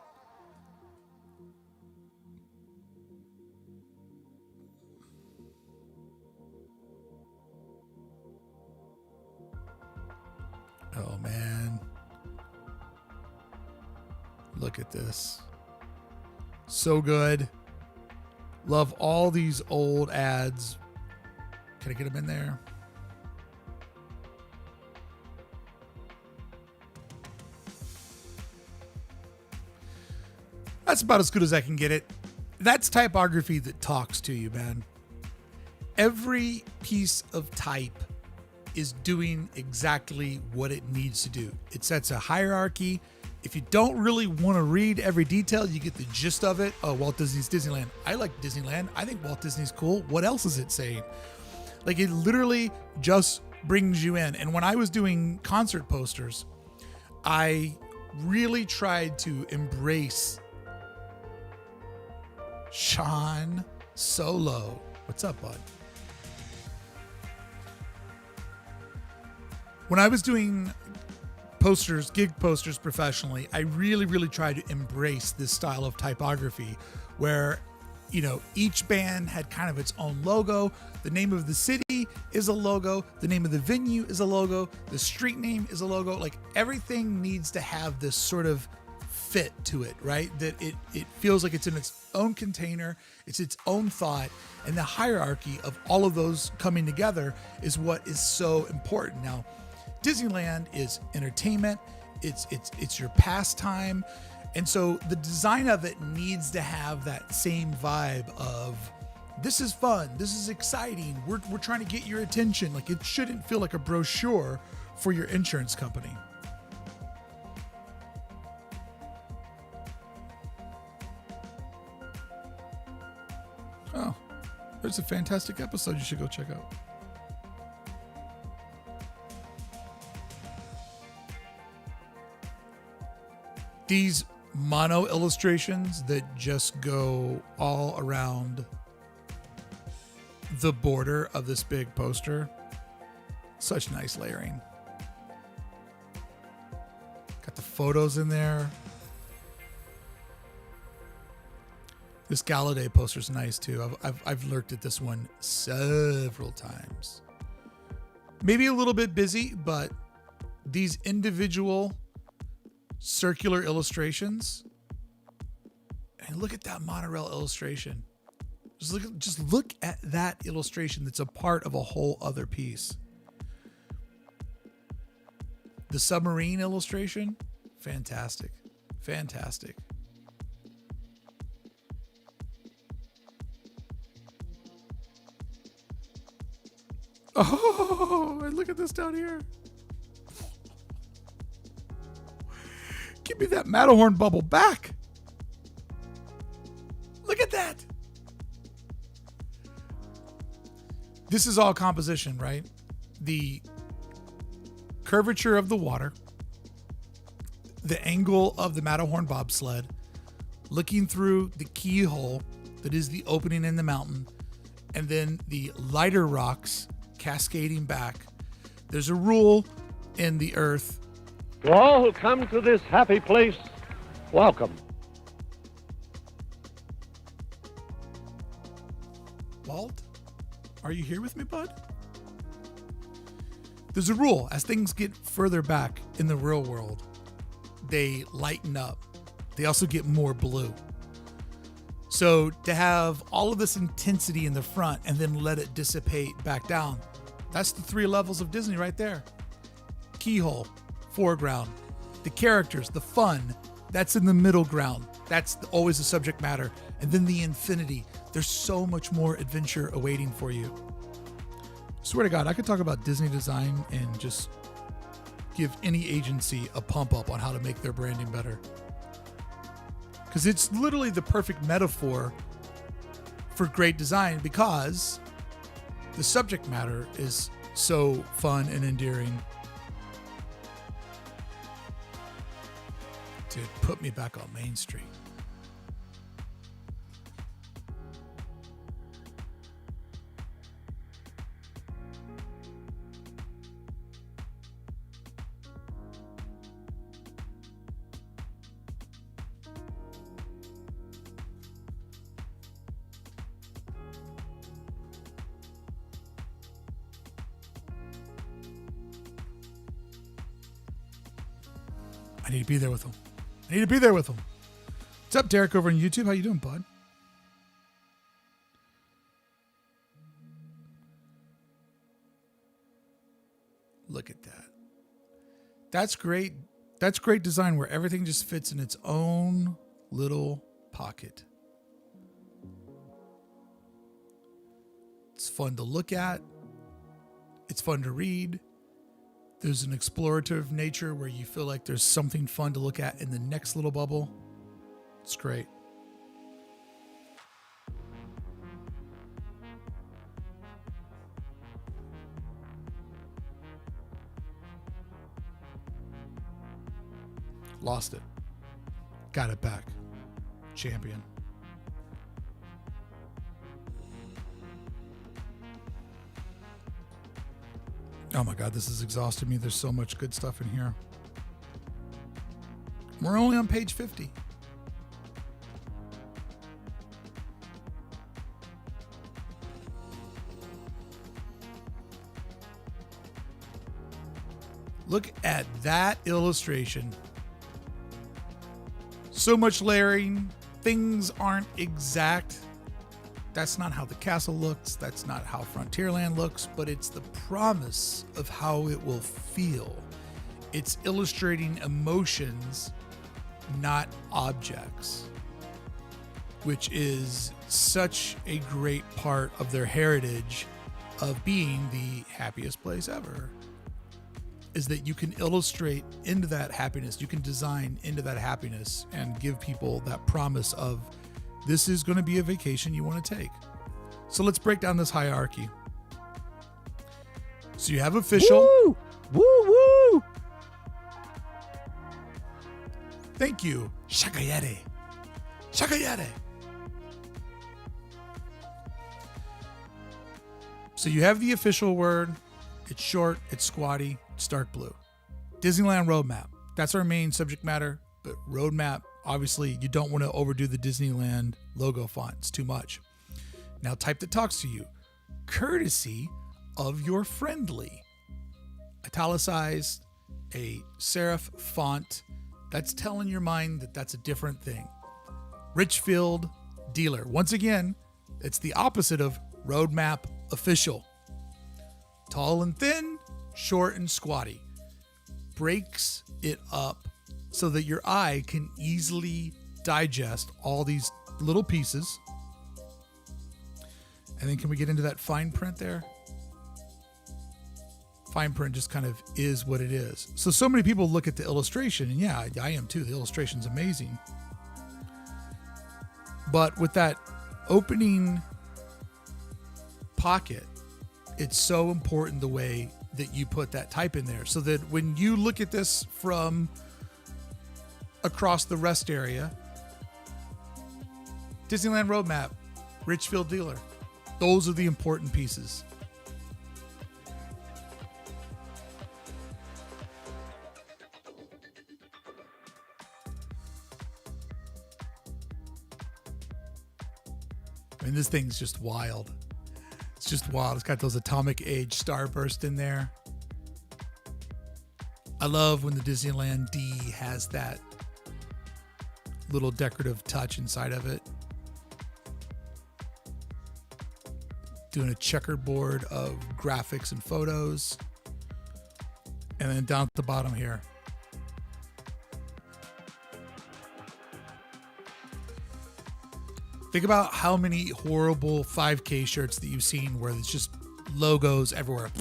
Oh man. Look at this. So good. Love all these old ads. Can I get them in there? That's about as good as I can get it. That's typography that talks to you, man. Every piece of type is doing exactly what it needs to do. It sets a hierarchy. If you don't really want to read every detail, you get the gist of it. Oh, Walt Disney's Disneyland. I like Disneyland. I think Walt Disney's cool. What else is it saying? Like, it literally just brings you in. And when I was doing concert posters, I really tried to embrace Sean Solo. What's up, bud? When I was doing posters, gig posters professionally, I really tried to embrace this style of typography where, you know, each band had kind of its own logo. The name of the city is a logo. The name of the venue is a logo. The street name is a logo. Like, everything needs to have this sort of fit to it, right? That it feels like it's in its own container. It's its own thought. And the hierarchy of all of those coming together is what is so important. Now, Disneyland is entertainment. It's your pastime. And so the design of it needs to have that same vibe of, this is fun, this is exciting, we're trying to get your attention. Like, it shouldn't feel like a brochure for your insurance company. Oh, there's a fantastic episode you should go check out. These mono illustrations that just go all around the border of this big poster. Such nice layering. Got the photos in there. This Galladay poster's nice too. I've lurked at this one several times. Maybe a little bit busy, but these individual circular illustrations, and look at that monorail illustration. Just look at that illustration that's a part of a whole other piece. The submarine illustration, fantastic. Fantastic. Oh, and look at this down here. Give me that Matterhorn bubble back. Look at that. This is all composition, right? The curvature of the water, the angle of the Matterhorn bobsled, looking through the keyhole that is the opening in the mountain, and then the lighter rocks cascading back. There's a rule in the earth. To all who come to this happy place, welcome. Walt, are you here with me, bud? There's a rule. As things get further back in the real world, they lighten up. They also get more blue. So to have all of this intensity in the front and then let it dissipate back down, that's the 3 levels of Disney right there. Keyhole, foreground. The characters, the fun, that's in the middle ground. That's always the subject matter. And then the infinity. There's so much more adventure awaiting for you. Swear to God, I could talk about Disney design and just give any agency a pump up on how to make their branding better. Because it's literally the perfect metaphor for great design, because the subject matter is so fun and endearing. Dude, put me back on Main Street. I need to be there with him. What's up, Derek, over on YouTube? How you doing, bud? Look at that. That's great. That's great design where everything just fits in its own little pocket. It's fun to look at. It's fun to read. There's an explorative nature where you feel like there's something fun to look at in the next little bubble. It's great. Lost it. Got it back. Champion. Oh my God, this is exhausting me. There's so much good stuff in here. We're only on page 50. Look at that illustration. So much layering. Things aren't exact. That's not how the castle looks. That's not how Frontierland looks, but it's the promise of how it will feel. It's illustrating emotions, not objects, which is such a great part of their heritage of being the happiest place ever, is that you can illustrate into that happiness. You can design into that happiness and give people that promise of, this is going to be a vacation you want to take. So let's break down this hierarchy. So you have official. Woo! Woo woo! Thank you. Shakayere. Shakayere. So you have the official word. It's short, it's squatty, it's dark blue. Disneyland roadmap. That's our main subject matter, but roadmap, obviously, you don't want to overdo the Disneyland logo font. It's too much. Now type that talks to you. Courtesy of your friendly. Italicized, a serif font. That's telling your mind that that's a different thing. Richfield dealer. Once again, it's the opposite of roadmap official. Tall and thin, short and squatty. Breaks it up so that your eye can easily digest all these little pieces. And then can we get into that fine print there? fine print just kind of is what it is. So many people look at the illustration, and yeah, I am too. The illustration's amazing. But with that opening pocket, it's so important the way that you put that type in there, so that when you look at this from across the rest area, Disneyland Roadmap, Richfield Dealer, those are the important pieces. And this thing's just wild. It's just wild. It's got those atomic age starburst in there. I love when the Disneyland D has that little decorative touch inside of it. Doing a checkerboard of graphics and photos. And then down at the bottom here, think about how many horrible 5K shirts that you've seen where it's just logos everywhere.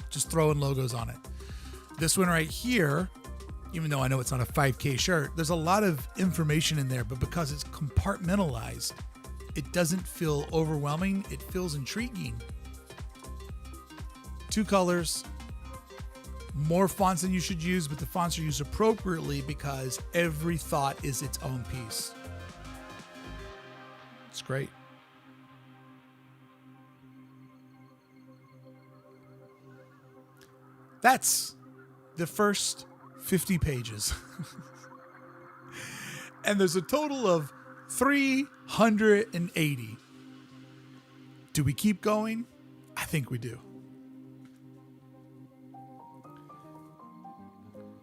Just throwing logos on it. This one right here, even though I know it's not a 5K shirt, there's a lot of information in there, but because it's compartmentalized, it doesn't feel overwhelming. It feels intriguing. 2 colors, more fonts than you should use, but the fonts are used appropriately because every thought is its own piece. It's great. That's the first 50 pages. And there's a total of 380. Do we keep going? I think we do.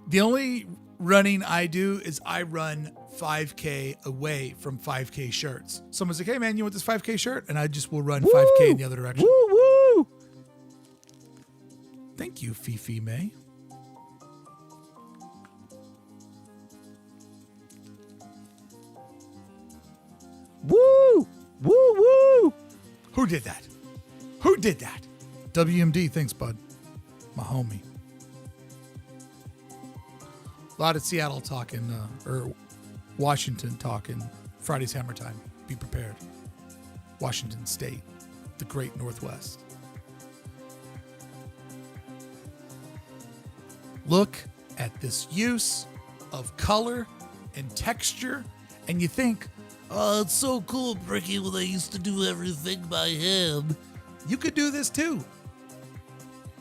The only running I do is I run 5K away from 5K shirts. Someone's like, hey man, you want this 5K shirt? And I just will run 5K in the other direction. Woo, woo. Thank you, Fifi May. Woo, woo, woo. Who did that? Who did that? WMD, thanks, bud. My homie. A lot of Seattle talking, or Washington talking. Friday's Hammer Time. Be prepared. Washington State, the great Northwest. Look at this use of color and texture, and you think, oh, it's so cool, Bricky, when they used to do everything by hand. You could do this too.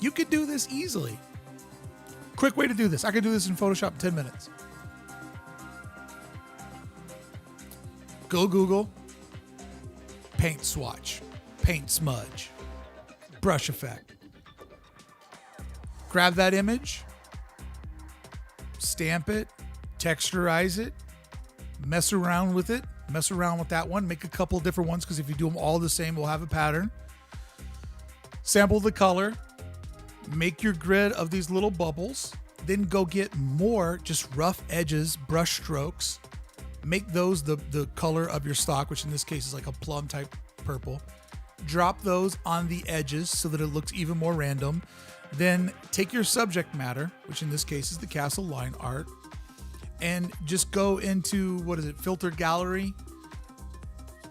You could do this easily. Quick way to do this. I could do this in Photoshop in 10 minutes. Go Google, paint swatch, paint smudge, brush effect. Grab that image, stamp it, texturize it, mess around with it, mess around with that one, make a couple of different ones because if you do them all the same, we'll have a pattern. Sample the color, make your grid of these little bubbles, then go get more just rough edges, brush strokes, make those the color of your stock, which in this case is like a plum type purple. Drop those on the edges so that it looks even more random. Then take your subject matter, which in this case is the castle line art, and just go into, filter gallery,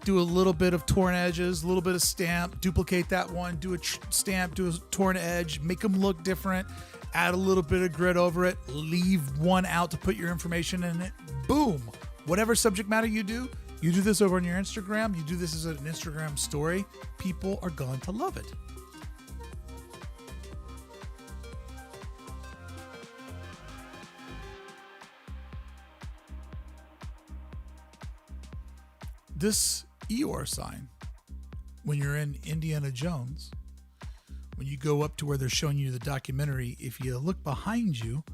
do a little bit of torn edges, a little bit of stamp, duplicate that one, do a stamp, do a torn edge, make them look different, add a little bit of grit over it, leave one out to put your information in it. Boom. Whatever subject matter you do this over on your Instagram, you do this as an Instagram story, people are going to love it. This Eeyore sign, when you're in Indiana Jones, when you go up to where they're showing you the documentary, if you look behind you,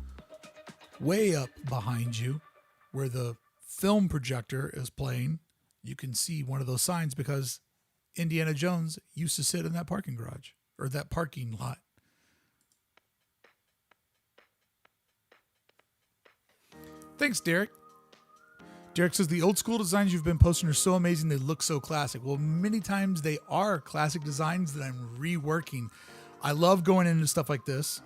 way up behind you, where the film projector is playing, you can see one of those signs because Indiana Jones used to sit in that parking garage or that parking lot. Thanks, Derek. Derek says, the old school designs you've been posting are so amazing. They look so classic. Well, many times they are classic designs that I'm reworking. I love going into stuff like this,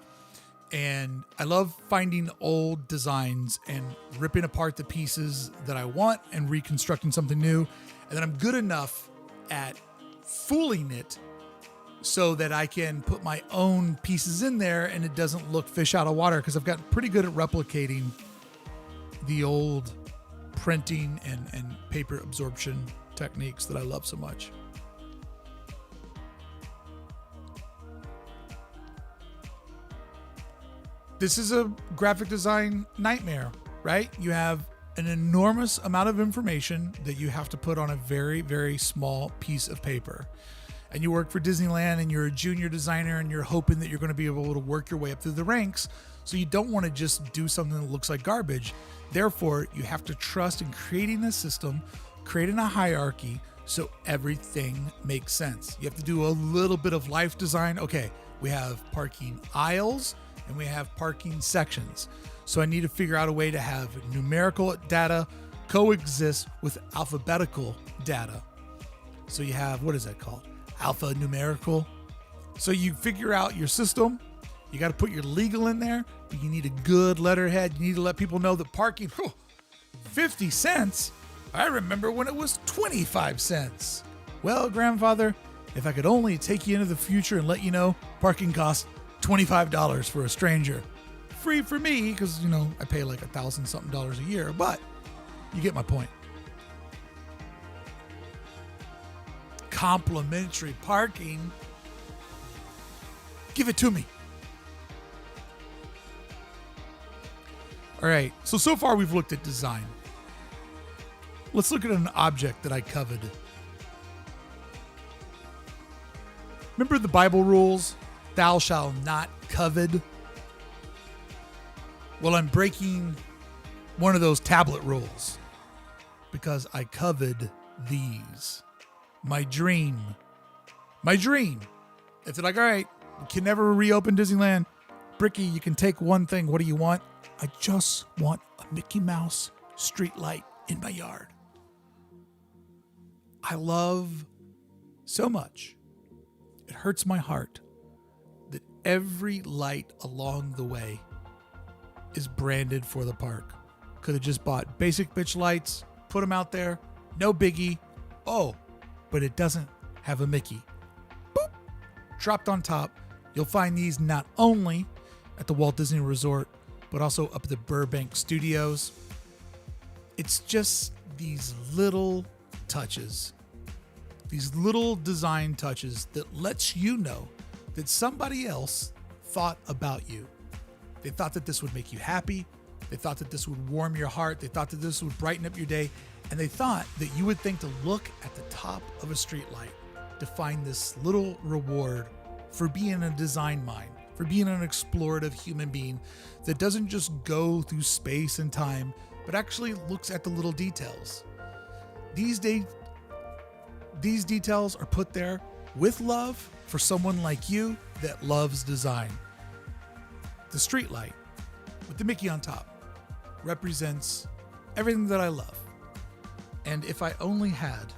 and I love finding old designs and ripping apart the pieces that I want and reconstructing something new. And then I'm good enough at fooling it so that I can put my own pieces in there and it doesn't look fish out of water, because I've gotten pretty good at replicating the old printing and paper absorption techniques that I love so much. This is a graphic design nightmare, right? You have an enormous amount of information that you have to put on a very, very small piece of paper. And you work for Disneyland and you're a junior designer and you're hoping that you're going to be able to work your way up through the ranks. So you don't want to just do something that looks like garbage. Therefore, you have to trust in creating a system, creating a hierarchy so everything makes sense. You have to do a little bit of life design. Okay, we have parking aisles and we have parking sections. So I need to figure out a way to have numerical data coexist with alphabetical data. So you have, what is that called? Alphanumerical. So you figure out your system. You got to put your legal in there, but you need a good letterhead. You need to let people know that parking, 50 cents? I remember when it was 25 cents. Well, grandfather, if I could only take you into the future and let you know parking costs $25 for a stranger. Free for me, because, I pay like $1,000 something a year, but you get my point. Complimentary parking. Give it to me. All right, so far we've looked at design. Let's look at an object that I coveted. Remember the Bible rules? Thou shalt not covet. Well, I'm breaking one of those tablet rules because I coveted these. My dream. If they're like, all right, we can never reopen Disneyland. Bricky, you can take one thing. What do you want? I just want a Mickey Mouse street light in my yard. I love so much. It hurts my heart that every light along the way is branded for the park. Could have just bought basic bitch lights, put them out there, no biggie. Oh, but it doesn't have a Mickey. Boop, dropped on top. You'll find these not only at the Walt Disney Resort, but also up at the Burbank Studios. It's just these little touches, these little design touches that lets you know that somebody else thought about you. They thought that this would make you happy. They thought that this would warm your heart. They thought that this would brighten up your day. And they thought that you would think to look at the top of a streetlight to find this little reward for being a design mind, for being an explorative human being that doesn't just go through space and time, but actually looks at the little details. These details are put there with love for someone like you that loves design. The streetlight with the Mickey on top represents everything that I love. And if I only had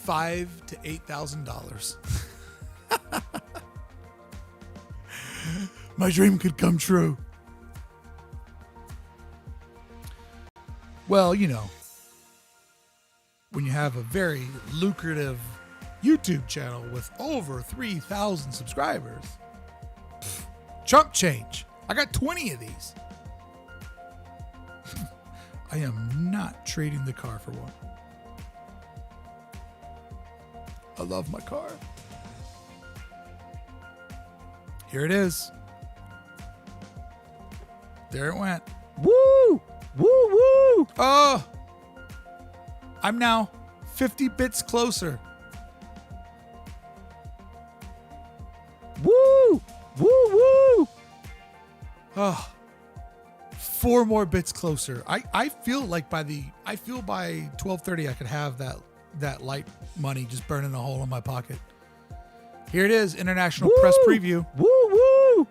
$5,000 to $8,000, my dream could come true. Well, when you have a very lucrative YouTube channel with over 3,000 subscribers, chump change. I got 20 of these. I am not trading the car for one. I love my car. Here it is. There it went. Woo! Woo woo! Oh! I'm now 50 bits closer. Woo! Woo woo! Oh, 4 more bits closer. I feel like by 12:30 I could have that light money just burning a hole in my pocket. Here it is, International Woo! Press Preview. Woo woo!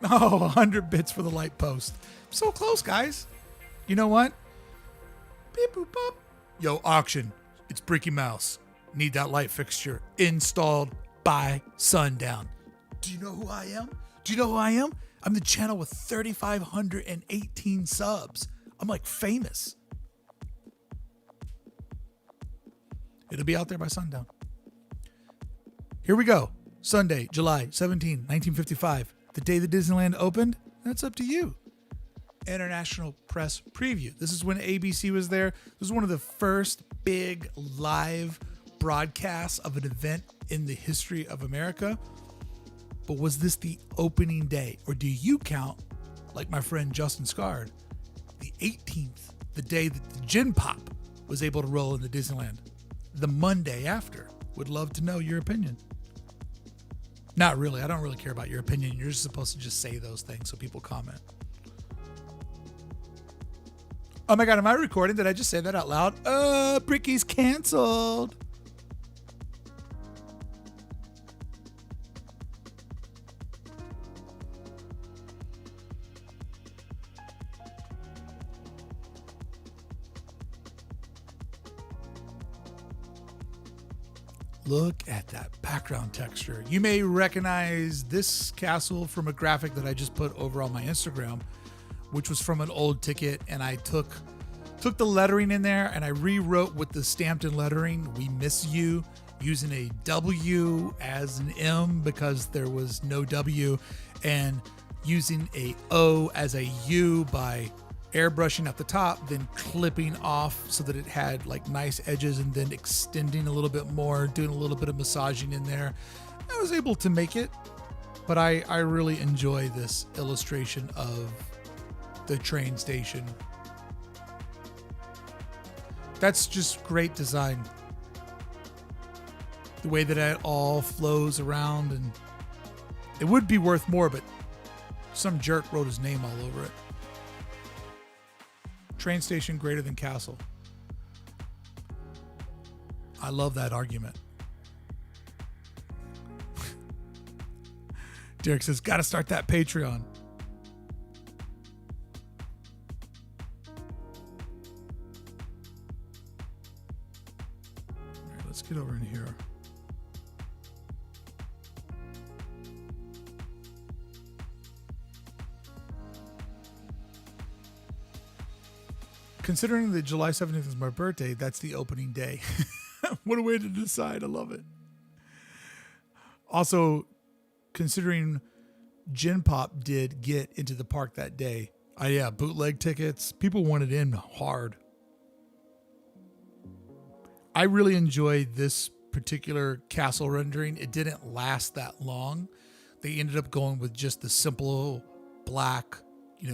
Oh, 100 bits for the light post. So close, guys. You know what? Beep boop pop. Yo, auction. It's Bricky Mouse. Need that light fixture installed by sundown. Do you know who I am? Do you know who I am? I'm the channel with 3,518 subs. I'm like famous. It'll be out there by sundown. Here we go. Sunday, July 17, 1955. The day the Disneyland opened. That's up to you. International Press Preview. This is when ABC was there. This was one of the first big live broadcasts of an event in the history of America. But was this the opening day? Or do you count, like my friend Justin Scard, the 18th, the day that the Gin Pop was able to roll into Disneyland? The Monday after. Would love to know your opinion. Not really. I don't really care about your opinion. You're just supposed to just say those things so people comment. Oh my God, am I recording? Did I just say that out loud? Bricky's canceled. Look at that background texture. You may recognize this castle from a graphic that I just put over on my Instagram, which was from an old ticket, and I took the lettering in there and I rewrote with the stamped in lettering, "We miss you," using a W as an M because there was no W, and using a O as a U by airbrushing at the top, then clipping off so that it had like nice edges, and then extending a little bit more, doing a little bit of massaging in there. I was able to make it, but I really enjoy this illustration of the train station. That's just great design. The way that it all flows around, and it would be worth more, but some jerk wrote his name all over it. Train station greater than castle. I love that argument. Derek says, gotta start that Patreon. All right, let's get over in here. Considering that July 17th is my birthday, that's the opening day. What a way to decide. I love it. Also, considering Gin Pop did get into the park that day. Yeah, bootleg tickets. People wanted in hard. I really enjoyed this particular castle rendering. It didn't last that long. They ended up going with just the simple black,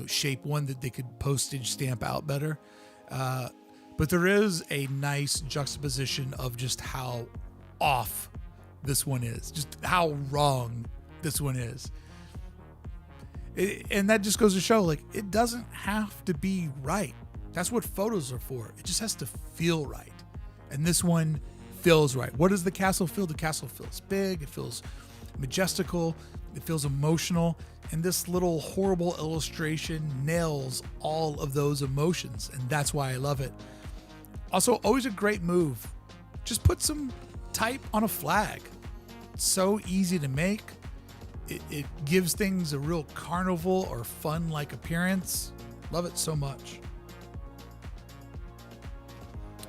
shape one that they could postage stamp out better. But there is a nice juxtaposition of just how off this one is, just how wrong this one is. And that just goes to show, like, it doesn't have to be right. That's what photos are for. It just has to feel right. And this one feels right. What does the castle feel? The castle feels big. It feels majestical. It feels emotional. And this little horrible illustration nails all of those emotions. And that's why I love it. Also, always a great move. Just put some type on a flag. It's so easy to make. It gives things a real carnival or fun-like appearance. Love it so much.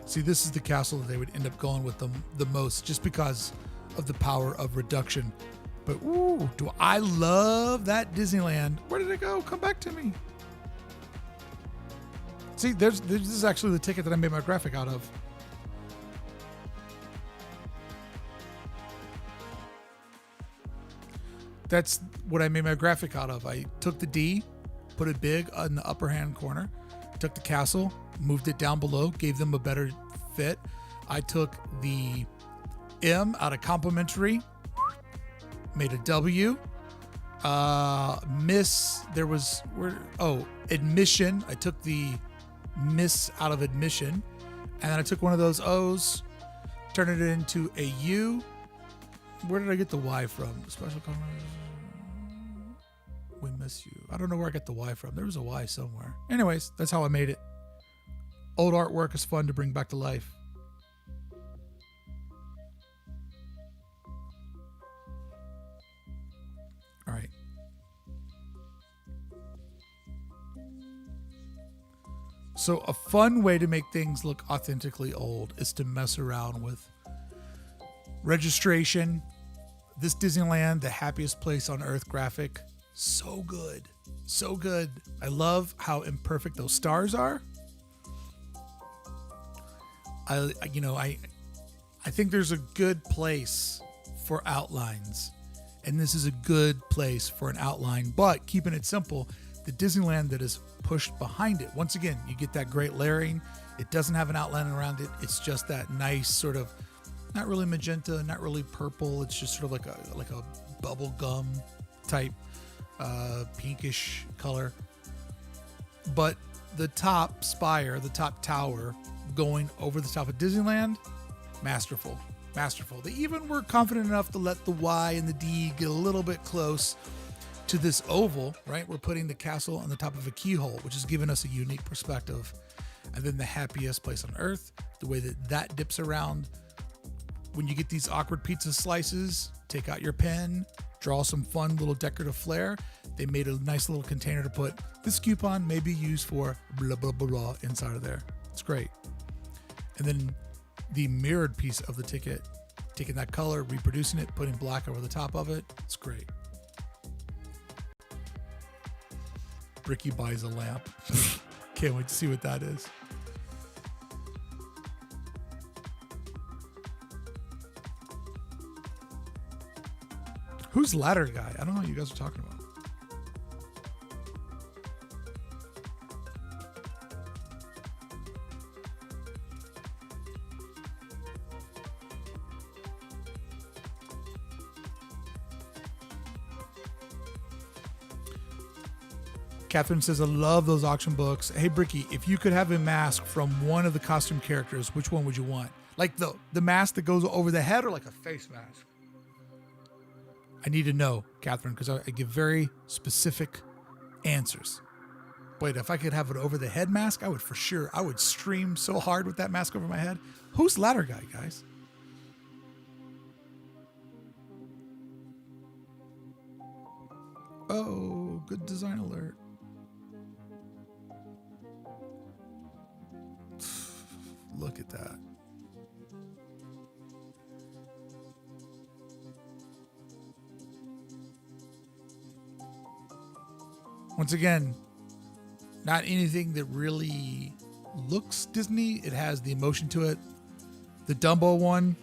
See, this is the castle that they would end up going with the most, just because of the power of reduction. But ooh, do I love that Disneyland. Where did it go? Come back to me. See, this is actually the ticket that I made my graphic out of. That's what I made my graphic out of. I took the D, put it big on the upper hand corner, took the castle, moved it down below, gave them a better fit. I took the M out of complimentary, made a W. Admission. I took the miss out of admission, and then I took one of those O's, turned it into a U. Where did I get the Y from? Special comment. We miss you. I don't know where I got the Y from. There was a Y somewhere. Anyways, that's how I made it. Old artwork is fun to bring back to life. All right. So a fun way to make things look authentically old is to mess around with registration. This Disneyland, the happiest place on earth graphic, so good. So good. I love how imperfect those stars are. I think there's a good place for outlines, and this is a good place for an outline, but keeping it simple, the Disneyland that is pushed behind it, once again, you get that great layering. It doesn't have an outline around it. It's just that nice sort of, not really magenta, not really purple. It's just sort of like a bubble gum type pinkish color. But the top spire, the top tower going over the top of Disneyland, masterful. They even were confident enough to let the Y and the D get a little bit close to this oval, right? We're putting the castle on the top of a keyhole, which has given us a unique perspective. And then the happiest place on earth, the way that dips around. When you get these awkward pizza slices, take out your pen, draw some fun little decorative flair. They made a nice little container to put this coupon may be used for blah, blah, blah, blah inside of there. It's great. And then the mirrored piece of the ticket, taking that color, reproducing it, putting black over the top of it. It's great. Ricky buys a lamp. Can't wait to see what that is. Who's Ladder Guy? I don't know what you guys are talking about. Catherine says, I love those auction books. Hey, Bricky, if you could have a mask from one of the costume characters, which one would you want? Like the mask that goes over the head or like a face mask? I need to know, Catherine, because I give very specific answers. Wait, if I could have an over the head mask, I would stream so hard with that mask over my head. Who's Ladder Guy, guys? Oh, good design alert. Look at that. Once again, not anything that really looks Disney. It has the emotion to it. The Dumbo one.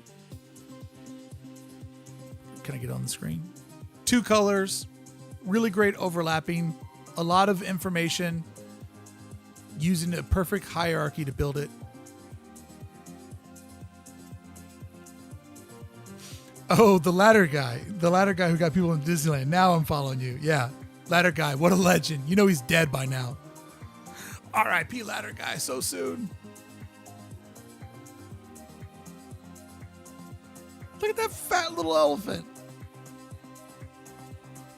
Can I get on the screen? 2 colors. Really great overlapping. A lot of information. Using a perfect hierarchy to build it. Oh, the Ladder Guy. The Ladder Guy who got people in Disneyland. Now I'm following you. Yeah. Ladder Guy. What a legend. You know he's dead by now. R.I.P. Ladder Guy so soon. Look at that fat little elephant.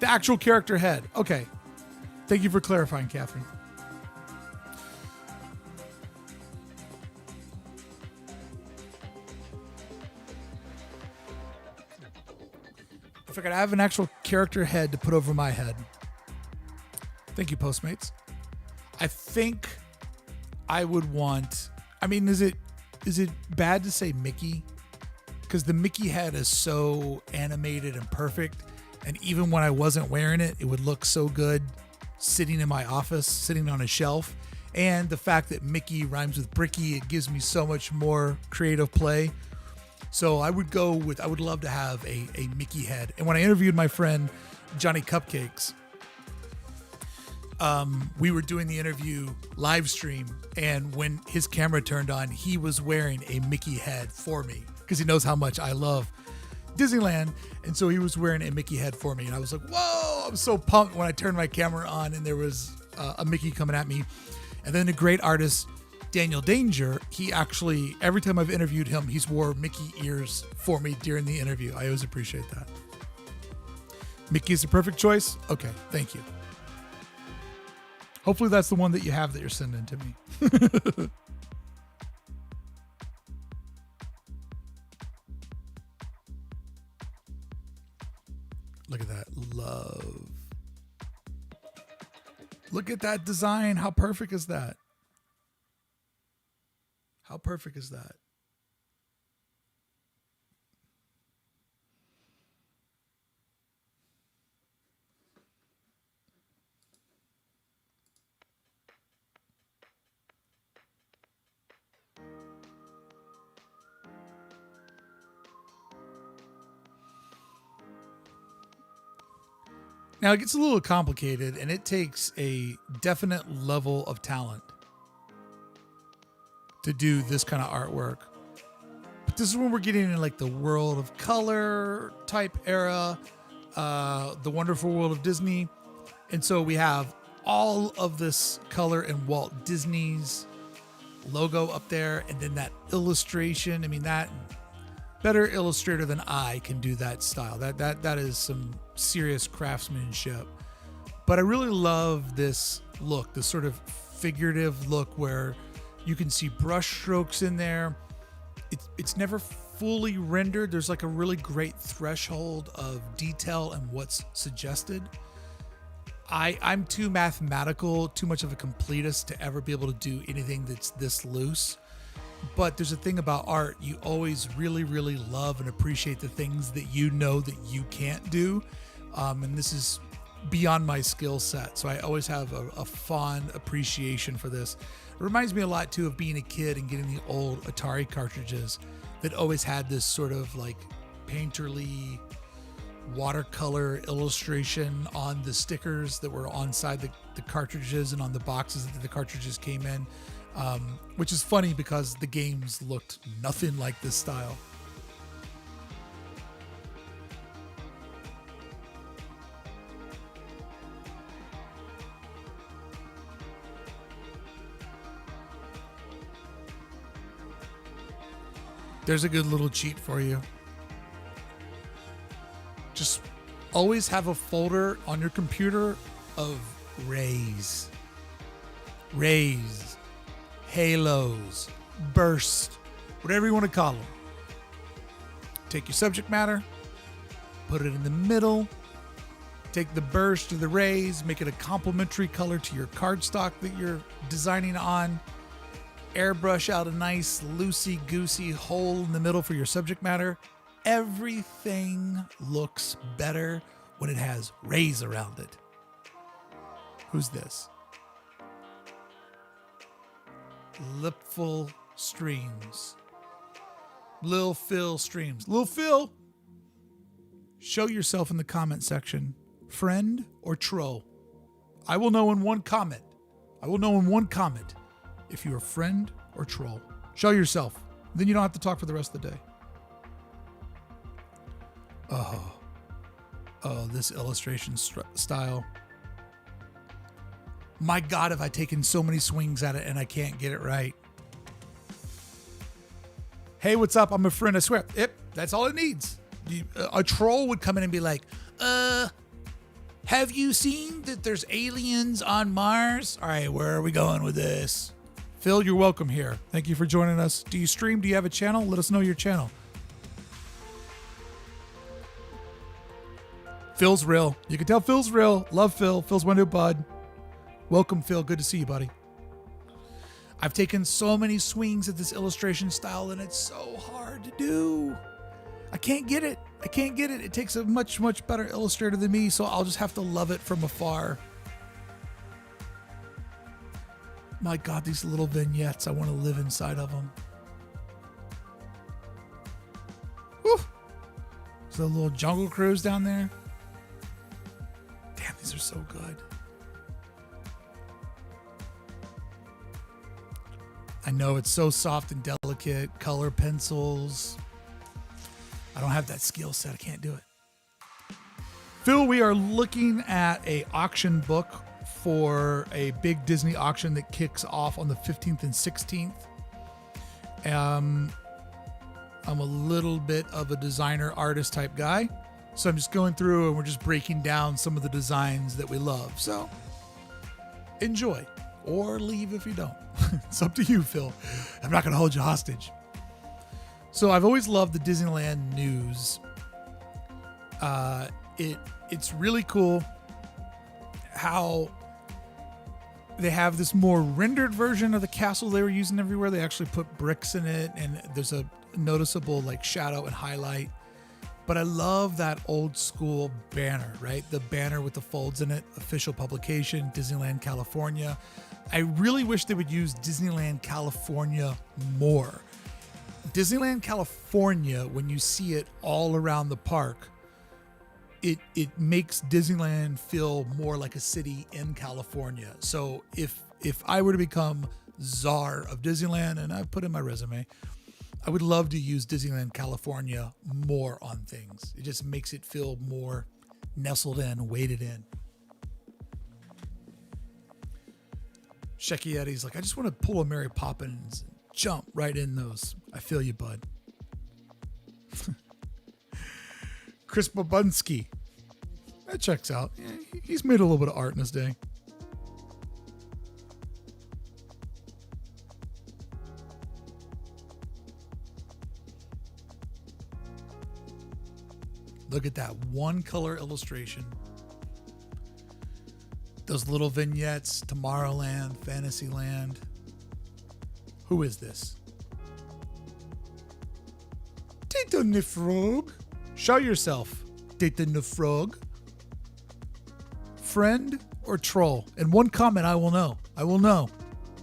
The actual character head. Okay. Thank you for clarifying, Catherine. If I could have an actual character head to put over my head. Thank you, Postmates. I think I would want, is it bad to say Mickey? Because the Mickey head is so animated and perfect. And even when I wasn't wearing it, it would look so good sitting in my office, sitting on a shelf. And the fact that Mickey rhymes with Bricky, it gives me so much more creative play. So I would love to have a Mickey head. And when I interviewed my friend, Johnny Cupcakes, we were doing the interview live stream. And when his camera turned on, he was wearing a Mickey head for me because he knows how much I love Disneyland. And so he was wearing a Mickey head for me. And I was like, whoa, I was so pumped when I turned my camera on and there was a Mickey coming at me. And then the great artist, Daniel Danger, he actually, every time I've interviewed him, he's wore Mickey ears for me during the interview. I always appreciate that. Mickey is the perfect choice? Okay, thank you. Hopefully that's the one that you have that you're sending to me. Look at that. Love. Look at that design. How perfect is that? How perfect is that? Now it gets a little complicated, and it takes a definite level of talent to do this kind of artwork. But this is when we're getting in like the world of color type era, the wonderful world of Disney. And so we have all of this color in Walt Disney's logo up there, and then that illustration. I mean, that better illustrator than I can do that style. That is some serious craftsmanship. But I really love this look, this sort of figurative look where you can see brush strokes in there. It's never fully rendered. There's like a really great threshold of detail and what's suggested. I'm too mathematical, too much of a completist to ever be able to do anything that's this loose. But there's a thing about art, you always really, really love and appreciate the things that you know that you can't do. And this is beyond my skill set. So I always have a fond appreciation for this. It reminds me a lot too of being a kid and getting the old Atari cartridges that always had this sort of like painterly watercolor illustration on the stickers that were inside the cartridges and on the boxes that the cartridges came in. Which is funny because the games looked nothing like this style. There's a good little cheat for you. Just always have a folder on your computer of rays. Rays. Halos, burst, whatever you want to call them. Take your subject matter, put it in the middle, take the burst or the rays, make it a complementary color to your cardstock that you're designing on, airbrush out a nice loosey-goosey hole in the middle for your subject matter. Everything looks better when it has rays around it. Who's this? Lipful Streams. Lil Phil Streams. Lil Phil, show yourself in the comment section. Friend or troll? I will know in one comment. If you're a friend or troll. Show yourself. Then you don't have to talk for the rest of the day. Oh, this illustration style. My God, have I taken so many swings at it and I can't get it right. Hey, what's up? I'm a friend, I swear. Yep, that's all it needs. A troll would come in and be like, have you seen that there's aliens on Mars? All right, where are we going with this? Phil, you're welcome here. Thank you for joining us. Do you stream? Do you have a channel? Let us know your channel. Phil's real. You can tell Phil's real. Love Phil. Phil's my new bud. Welcome, Phil. Good to see you, buddy. I've taken so many swings at this illustration style, and it's so hard to do. I can't get it. It takes a much, much better illustrator than me, so I'll just have to love it from afar. My God, these little vignettes. I want to live inside of them. Woo! There's a little jungle cruise down there. Damn, these are so good. I know it's so soft and delicate. Color pencils. I don't have that skill set. I can't do it. Phil, we are looking at a auction book for a big Disney auction that kicks off on the 15th and 16th. I'm a little bit of a designer artist type guy. So I'm just going through and we're just breaking down some of the designs that we love. So enjoy or leave if you don't. It's up to you, Phil. I'm not going to hold you hostage. So I've always loved the Disneyland news. It's really cool how They have this more rendered version of the castle they were using everywhere. They actually put bricks in it, and there's a noticeable like shadow and highlight. But I love that old school banner, right? The banner with the folds in it, official publication, Disneyland, California. I really wish they would use Disneyland, California more. Disneyland, California, when you see it all around the park, it makes Disneyland feel more like a city in California. So if I were to become czar of Disneyland, and I put in my resume, I would love to use Disneyland California more on things. It just makes it feel more nestled in, weighted in. Shecky Eddie's like, I just want to pull a Mary Poppins and jump right in those. I feel you, bud. Chris Babunski. That checks out. Yeah, he's made a little bit of art in his day. Look at that one color illustration. Those little vignettes, Tomorrowland, Fantasyland. Who is this? Tita Nifrog. Show yourself, Tita Nifrog. Friend or troll? In one comment, I will know. I will know.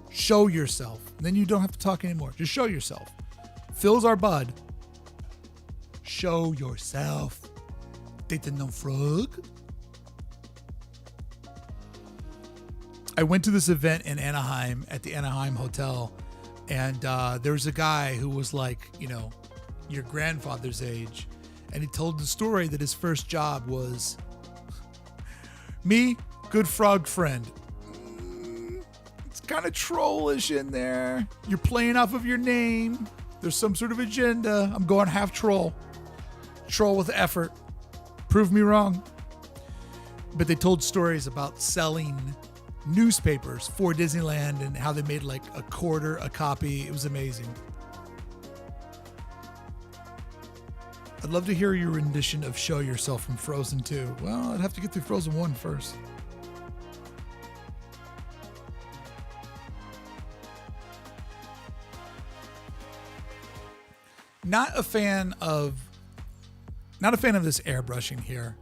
Show yourself. And then you don't have to talk anymore. Just show yourself. Phil's our bud. Show yourself. Tita Nifrog. I went to this event in Anaheim at the Anaheim Hotel, and there was a guy who was like, you know, your grandfather's age, and he told the story that his first job was me, good frog friend. It's kind of trollish in there. You're playing off of your name. There's some sort of agenda. I'm going half troll. Troll with effort. Prove me wrong. But they told stories about selling newspapers for Disneyland and how they made like a quarter a copy. It was amazing. I'd love to hear your rendition of Show Yourself from Frozen 2. Well, I'd have to get through Frozen 1 first. Not a fan of this airbrushing here.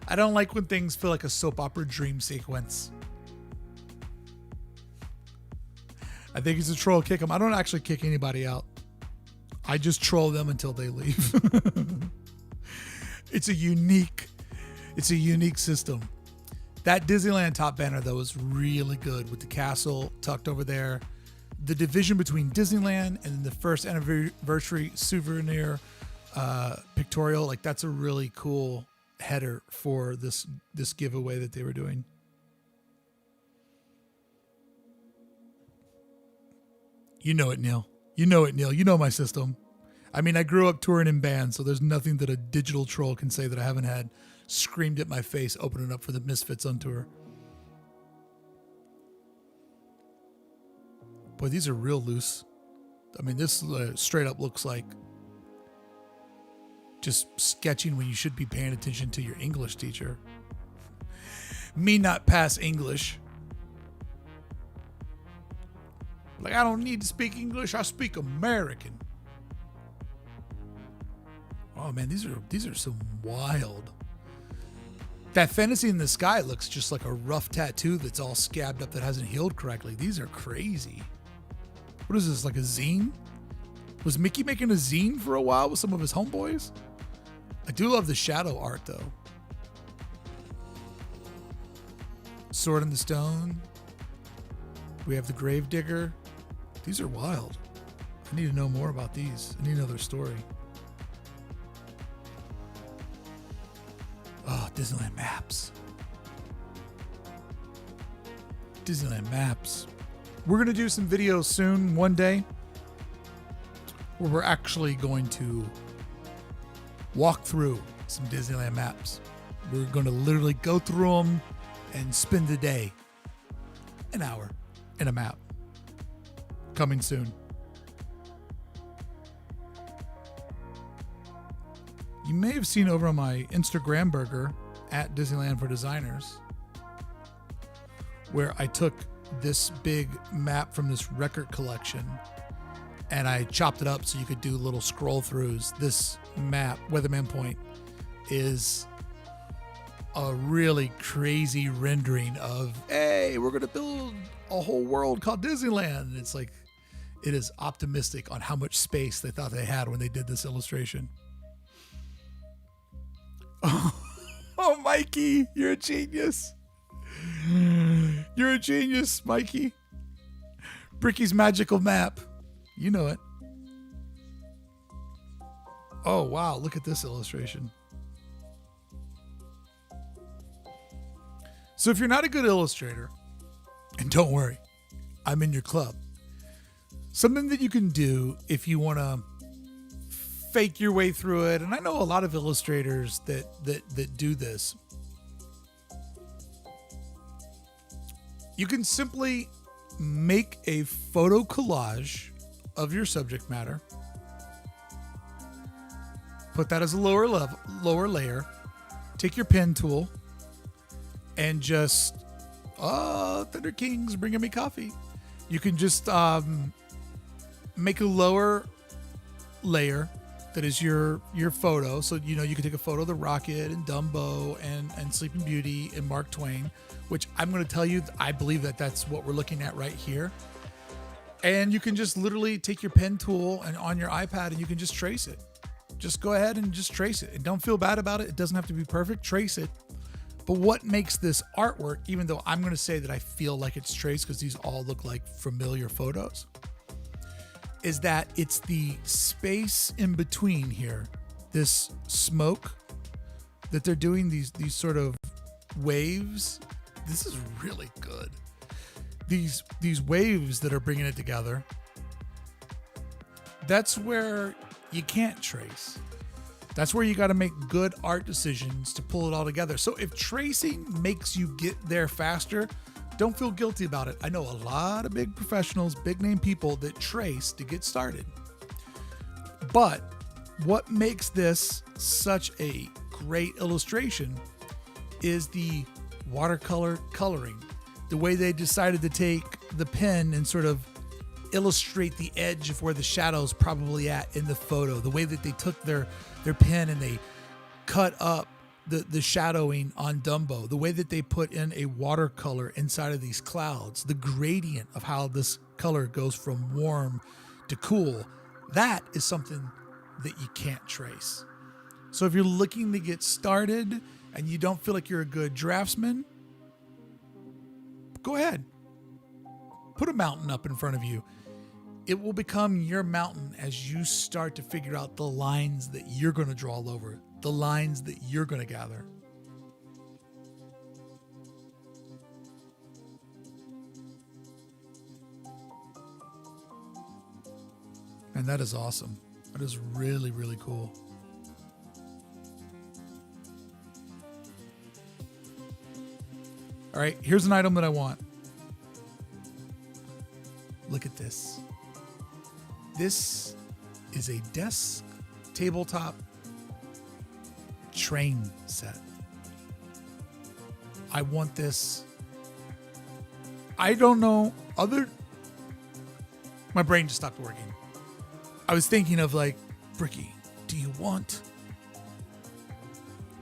I don't like when things feel like a soap opera dream sequence. I think it's a troll kick them. I don't actually kick anybody out. I just troll them until they leave. It's a unique system. That Disneyland top banner though is really good with the castle tucked over there. The division between Disneyland and the first anniversary souvenir pictorial, like that's a really cool header for this giveaway that they were doing. You know it, Neil. You know it, Neil. You know my system. I mean, I grew up touring in bands, so there's nothing that a digital troll can say that I haven't had screamed at my face opening up for the Misfits on tour. Boy, these are real loose. I mean, this straight up looks like just sketching when you should be paying attention to your English teacher. Me not pass English. Like, I don't need to speak English. I speak American. Oh man, these are some wild. That Fantasy in the Sky looks just like a rough tattoo that's all scabbed up that hasn't healed correctly. These are crazy. What is this, like a zine? Was Mickey making a zine for a while with some of his homeboys? I do love the shadow art though. Sword in the Stone. We have the Gravedigger. These are wild. I need to know more about these. I need to know their story. Oh, Disneyland maps. Disneyland maps. We're going to do some videos soon, one day, where we're actually going to walk through some Disneyland maps. We're going to literally go through them and spend the day, an hour, in a map. Coming soon. You may have seen over on my Instagram burger at Disneyland for Designers, where I took this big map from this record collection, and I chopped it up so you could do little scroll throughs. This map, Weatherman Point, is a really crazy rendering of, hey, we're going to build a whole world called Disneyland. And it's like, it is optimistic on how much space they thought they had when they did this illustration. Oh, Mikey, you're a genius. You're a genius, Mikey. Bricky's magical map. You know it. Oh, wow. Look at this illustration. So if you're not a good illustrator, and don't worry, I'm in your club. Something that you can do if you want to fake your way through it, and I know a lot of illustrators that do this. You can simply make a photo collage of your subject matter. Put that as a lower layer. Take your pen tool and just, Thunder King's bringing me coffee. You can just make a lower layer that is your photo. So, you can take a photo of the Rocket and Dumbo and Sleeping Beauty and Mark Twain, which I'm going to tell you, I believe that that's what we're looking at right here. And you can just literally take your pen tool and on your iPad and you can just trace it. Just go ahead and just trace it. And don't feel bad about it. It doesn't have to be perfect. Trace it. But what makes this artwork, even though I'm going to say that I feel like it's traced because these all look like familiar photos, is that it's the space in between here, this smoke that they're doing, these sort of waves. This is really good. These waves that are bringing it together, that's where you can't trace. That's where you got to make good art decisions to pull it all together. So if tracing makes you get there faster, don't feel guilty about it. I know a lot of big professionals, big name people that trace to get started. But what makes this such a great illustration is the watercolor coloring. The way they decided to take the pen and sort of illustrate the edge of where the shadow's probably at in the photo. The way that they took their pen and they cut up the shadowing on Dumbo. The way that they put in a watercolor inside of these clouds. The gradient of how this color goes from warm to cool. That is something that you can't trace. So if you're looking to get started and you don't feel like you're a good draftsman, go ahead. Put a mountain up in front of you. It will become your mountain as you start to figure out the lines that you're going to draw all over, the lines that you're going to gather. And that is awesome. That is really, really cool. All right, here's an item that I want. Look at this. This is a desk tabletop train set. I want this. I don't know. My brain just stopped working. I was thinking of like, Bricky, do you want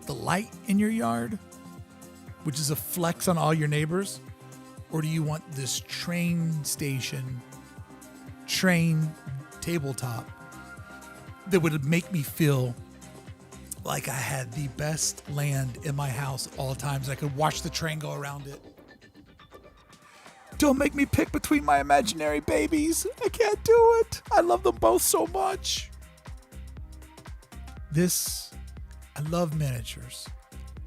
the light in your yard, which is a flex on all your neighbors? Or do you want this train tabletop that would make me feel like I had the best land in my house at all times? I could watch the train go around it. Don't make me pick between my imaginary babies. I can't do it. I love them both so much. I love miniatures.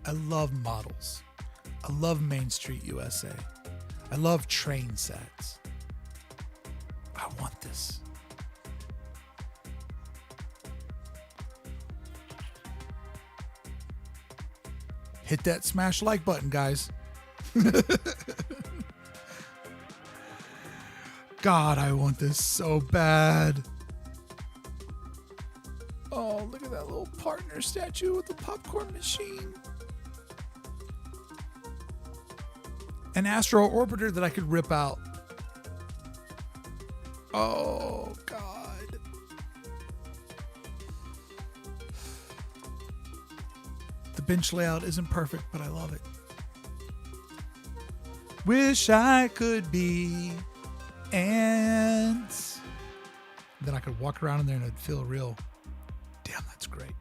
I love models. I love Main Street USA. I love train sets. I want this. Hit that smash like button, guys. God, I want this so bad. Oh, look at that little partner statue with the popcorn machine. an astro orbiter that I could rip out. Oh, God. The bench layout isn't perfect, but I love it. Wish I could be ants. Then I could walk around in there and it'd feel real. Damn, that's great.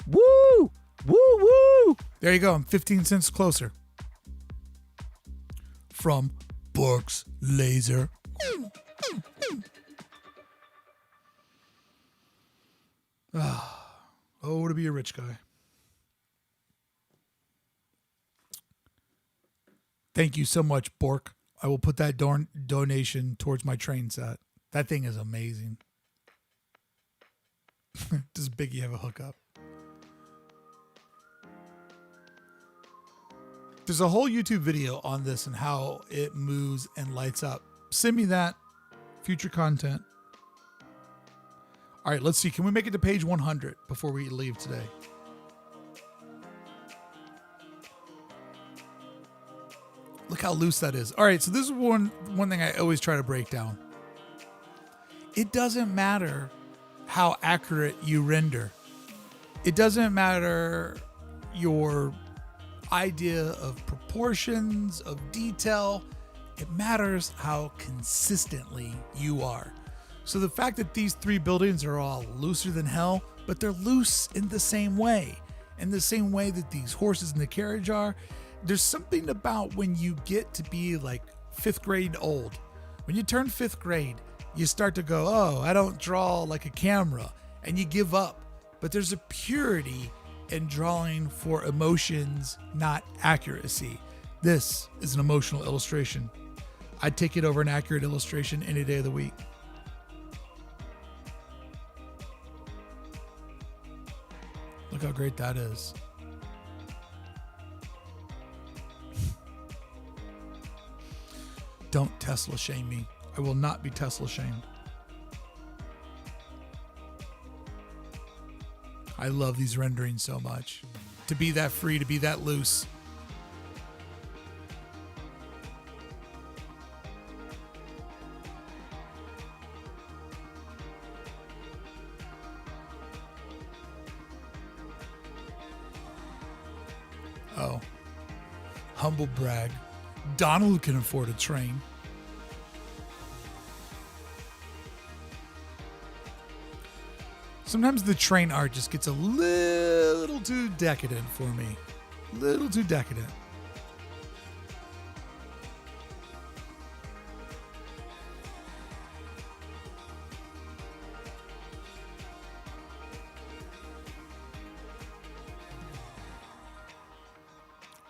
Woo! Woo woo! There you go. I'm 15 cents closer. From Bork's Laser. Oh, to be a rich guy. Thank you so much, Bork. I will put that donation towards my train set. That thing is amazing. Does Biggie have a hookup? There's a whole YouTube video on this and how it moves and lights up. Send me that. Future content. All right, let's see. Can we make it to page 100 before we leave today? Look how loose that is. All right, so this is one thing I always try to break down. It doesn't matter how accurate you render. It doesn't matter your idea of proportions, of detail. It matters how consistently you are. So the fact that these three buildings are all looser than hell, but they're loose in the same way that these horses in the carriage are. There's something about when you get to be like 5th grade old. When you turn 5th grade, you start to go, oh, I don't draw like a camera, and you give up. But there's a purity in drawing for emotions, not accuracy. This is an emotional illustration. I'd take it over an accurate illustration any day of the week. Look how great that is. Don't Tesla shame me. I will not be Tesla shamed. I love these renderings so much. To be that free, to be that loose. Oh. Humble brag. Donald can afford a train. Sometimes the train art just gets a little too decadent for me. A little too decadent.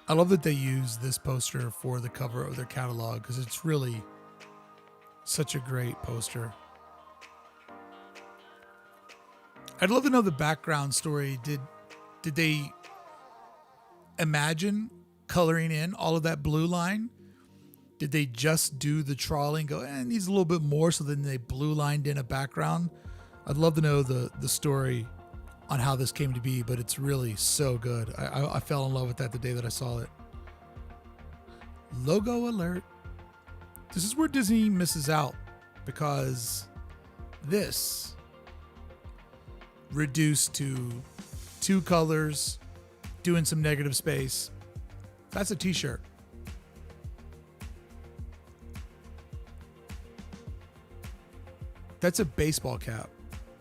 I love that they use this poster for the cover of their catalog because it's really such a great poster. I'd love to know the background story. Did they imagine coloring in all of that blue line? Did they just do the trolley and go, it needs a little bit more, so then they blue lined in a background? I'd love to know the story on how this came to be, but it's really so good. I fell in love with that the day that I saw it. Logo alert. This is where Disney misses out, because this reduced to 2 colors, doing some negative space. That's a t-shirt. That's a baseball cap.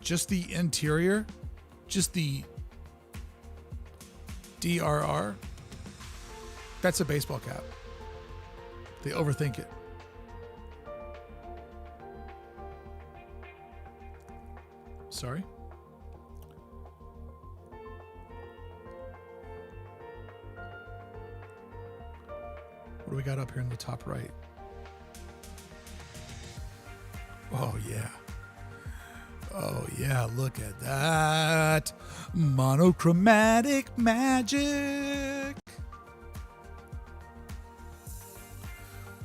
Just the interior, just the DRR, that's a baseball cap. They overthink it. Sorry. What do we got up here in the top right? Oh, yeah. Oh, yeah, look at that. Monochromatic magic.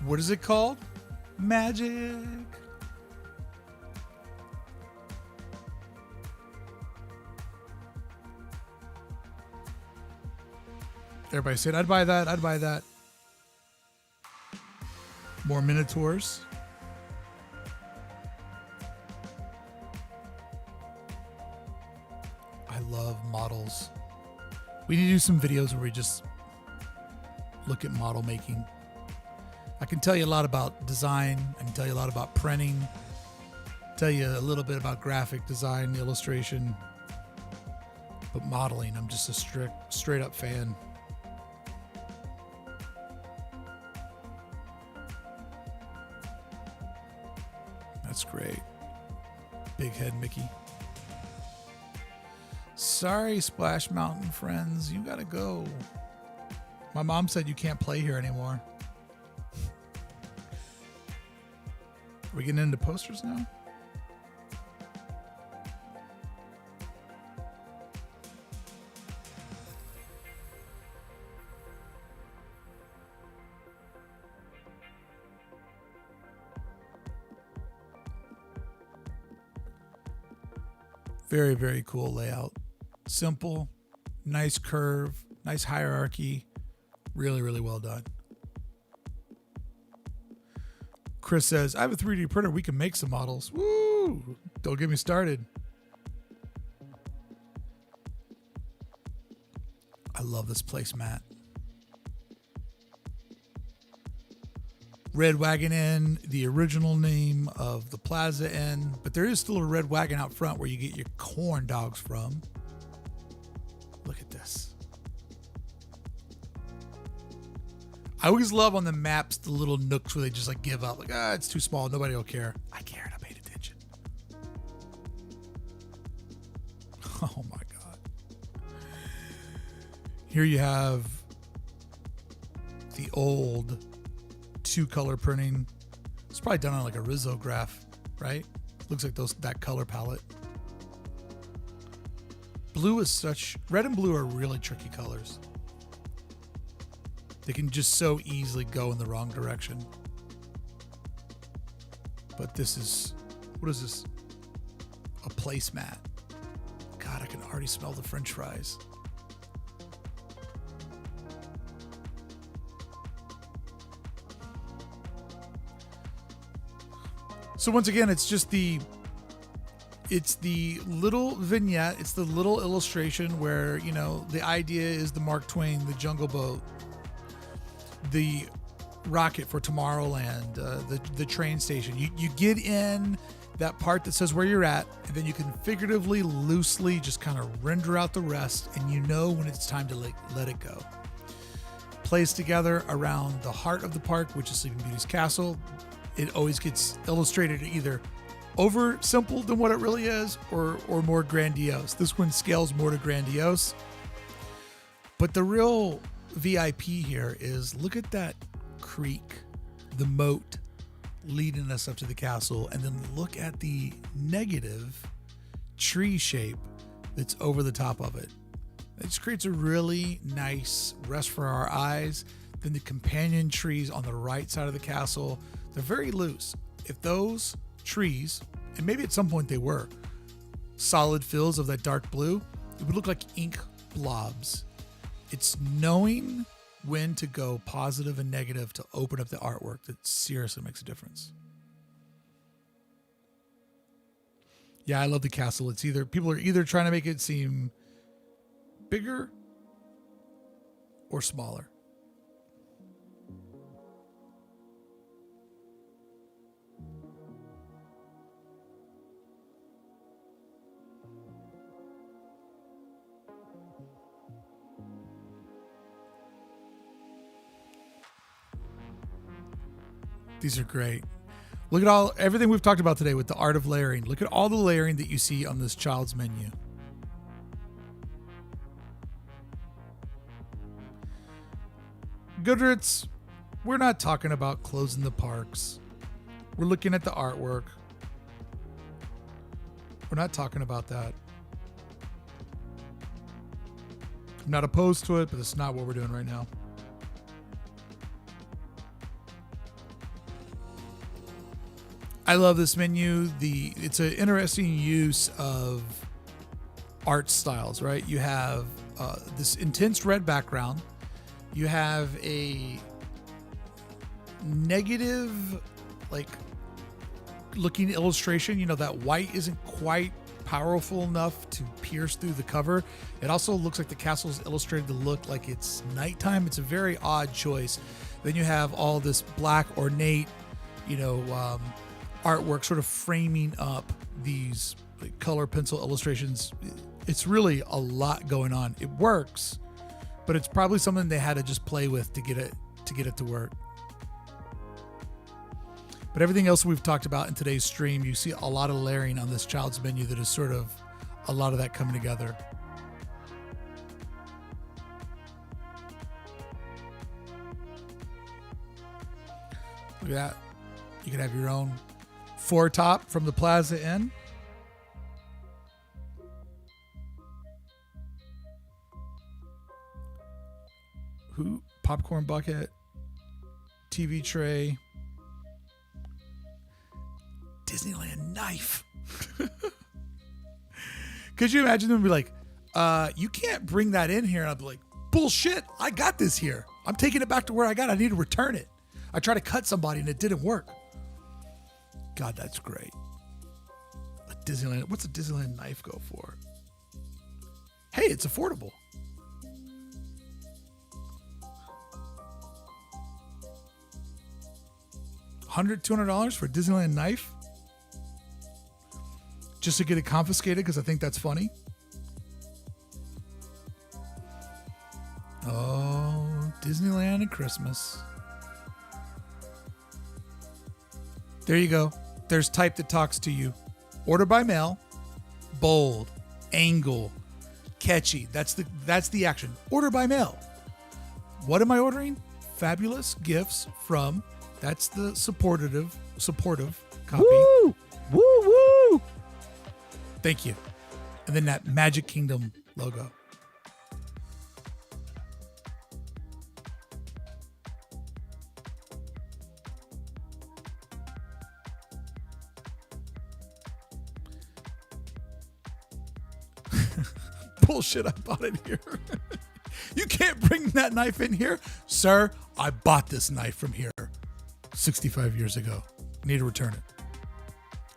What is it called? Magic. Everybody said, I'd buy that. I'd buy that. More Minotaurs. I love models. We need to do some videos where we just look at model making. I can tell you a lot about design. I can tell you a lot about printing. Tell you a little bit about graphic design, illustration. But modeling, I'm just a straight up fan. That's great. Big head Mickey. Sorry, Splash Mountain friends. You gotta go. My mom said you can't play here anymore. Are we getting into posters now? Very, very cool layout. Simple, nice curve, nice hierarchy. Really, really well done. Chris says, I have a 3D printer. We can make some models. Woo! Don't get me started. I love this placemat. Red Wagon Inn, the original name of the Plaza Inn, but there is still a red wagon out front where you get your corn dogs from. Look at this. I always love on the maps the little nooks where they just like give up, like, it's too small, nobody will care. I cared, I paid attention. Oh my God. Here you have the old 2-color printing. It's probably done on like a risograph, right? Looks like that color palette. Red and blue are really tricky colors. They can just so easily go in the wrong direction. But this is, what is this? A placemat. God, I can already smell the French fries. So once again, it's the little vignette. It's the little illustration where, you know, the idea is the Mark Twain, the Jungle Boat, the rocket for Tomorrowland, the train station. You get in that part that says where you're at, and then you can figuratively, loosely just kind of render out the rest, and you know when it's time to let it go. Placed together around the heart of the park, which is Sleeping Beauty's castle. It always gets illustrated either over simple than what it really is or more grandiose. This one scales more to grandiose. But the real VIP here is, look at that creek, the moat leading us up to the castle, and then look at the negative tree shape that's over the top of it. It just creates a really nice rest for our eyes. Then the companion trees on the right side of the castle, they're very loose. If those trees, and maybe at some point they were, solid fills of that dark blue, it would look like ink blobs. It's knowing when to go positive and negative to open up the artwork that seriously makes a difference. Yeah, I love the castle. It's either, people are either trying to make it seem bigger or smaller. These are great. Look at everything we've talked about today with the art of layering. Look at all the layering that you see on this child's menu. Goodrich, we're not talking about closing the parks. We're looking at the artwork. We're not talking about that. I'm not opposed to it, but it's not what we're doing right now. I love this menu. It's an interesting use of art styles, right? You have this intense red background. You have a negative, like looking illustration. You know, that white isn't quite powerful enough to pierce through the cover. It also looks like the castle is illustrated to look like it's nighttime. It's a very odd choice. Then you have all this black ornate, artwork sort of framing up these like color pencil illustrations. It's really a lot going on. It works, but it's probably something they had to just play with to get it to work. But everything else we've talked about in today's stream, you see a lot of layering on this child's menu that is sort of a lot of that coming together. Look at that. You can have your own foretop from the Plaza Inn. Popcorn bucket, TV tray, Disneyland knife. Could you imagine them be like, you can't bring that in here? And I'd be like, bullshit, I got this here. I'm taking it back to where I got it. I need to return it. I tried to cut somebody and it didn't work. God, that's great. What's a Disneyland knife go for? Hey, it's affordable. $200 for a Disneyland knife? Just to get it confiscated because I think that's funny. Oh, Disneyland and Christmas. There you go. There's type that talks to you. Order by mail. Bold. Angle. Catchy. That's the action. Order by mail. What am I ordering? Fabulous gifts from... That's the supportive copy. Woo! Woo woo! Thank you. And then that Magic Kingdom logo. Bullshit, I bought it here. You can't bring that knife in here. Sir, I bought this knife from here 65 years ago. I need to return it.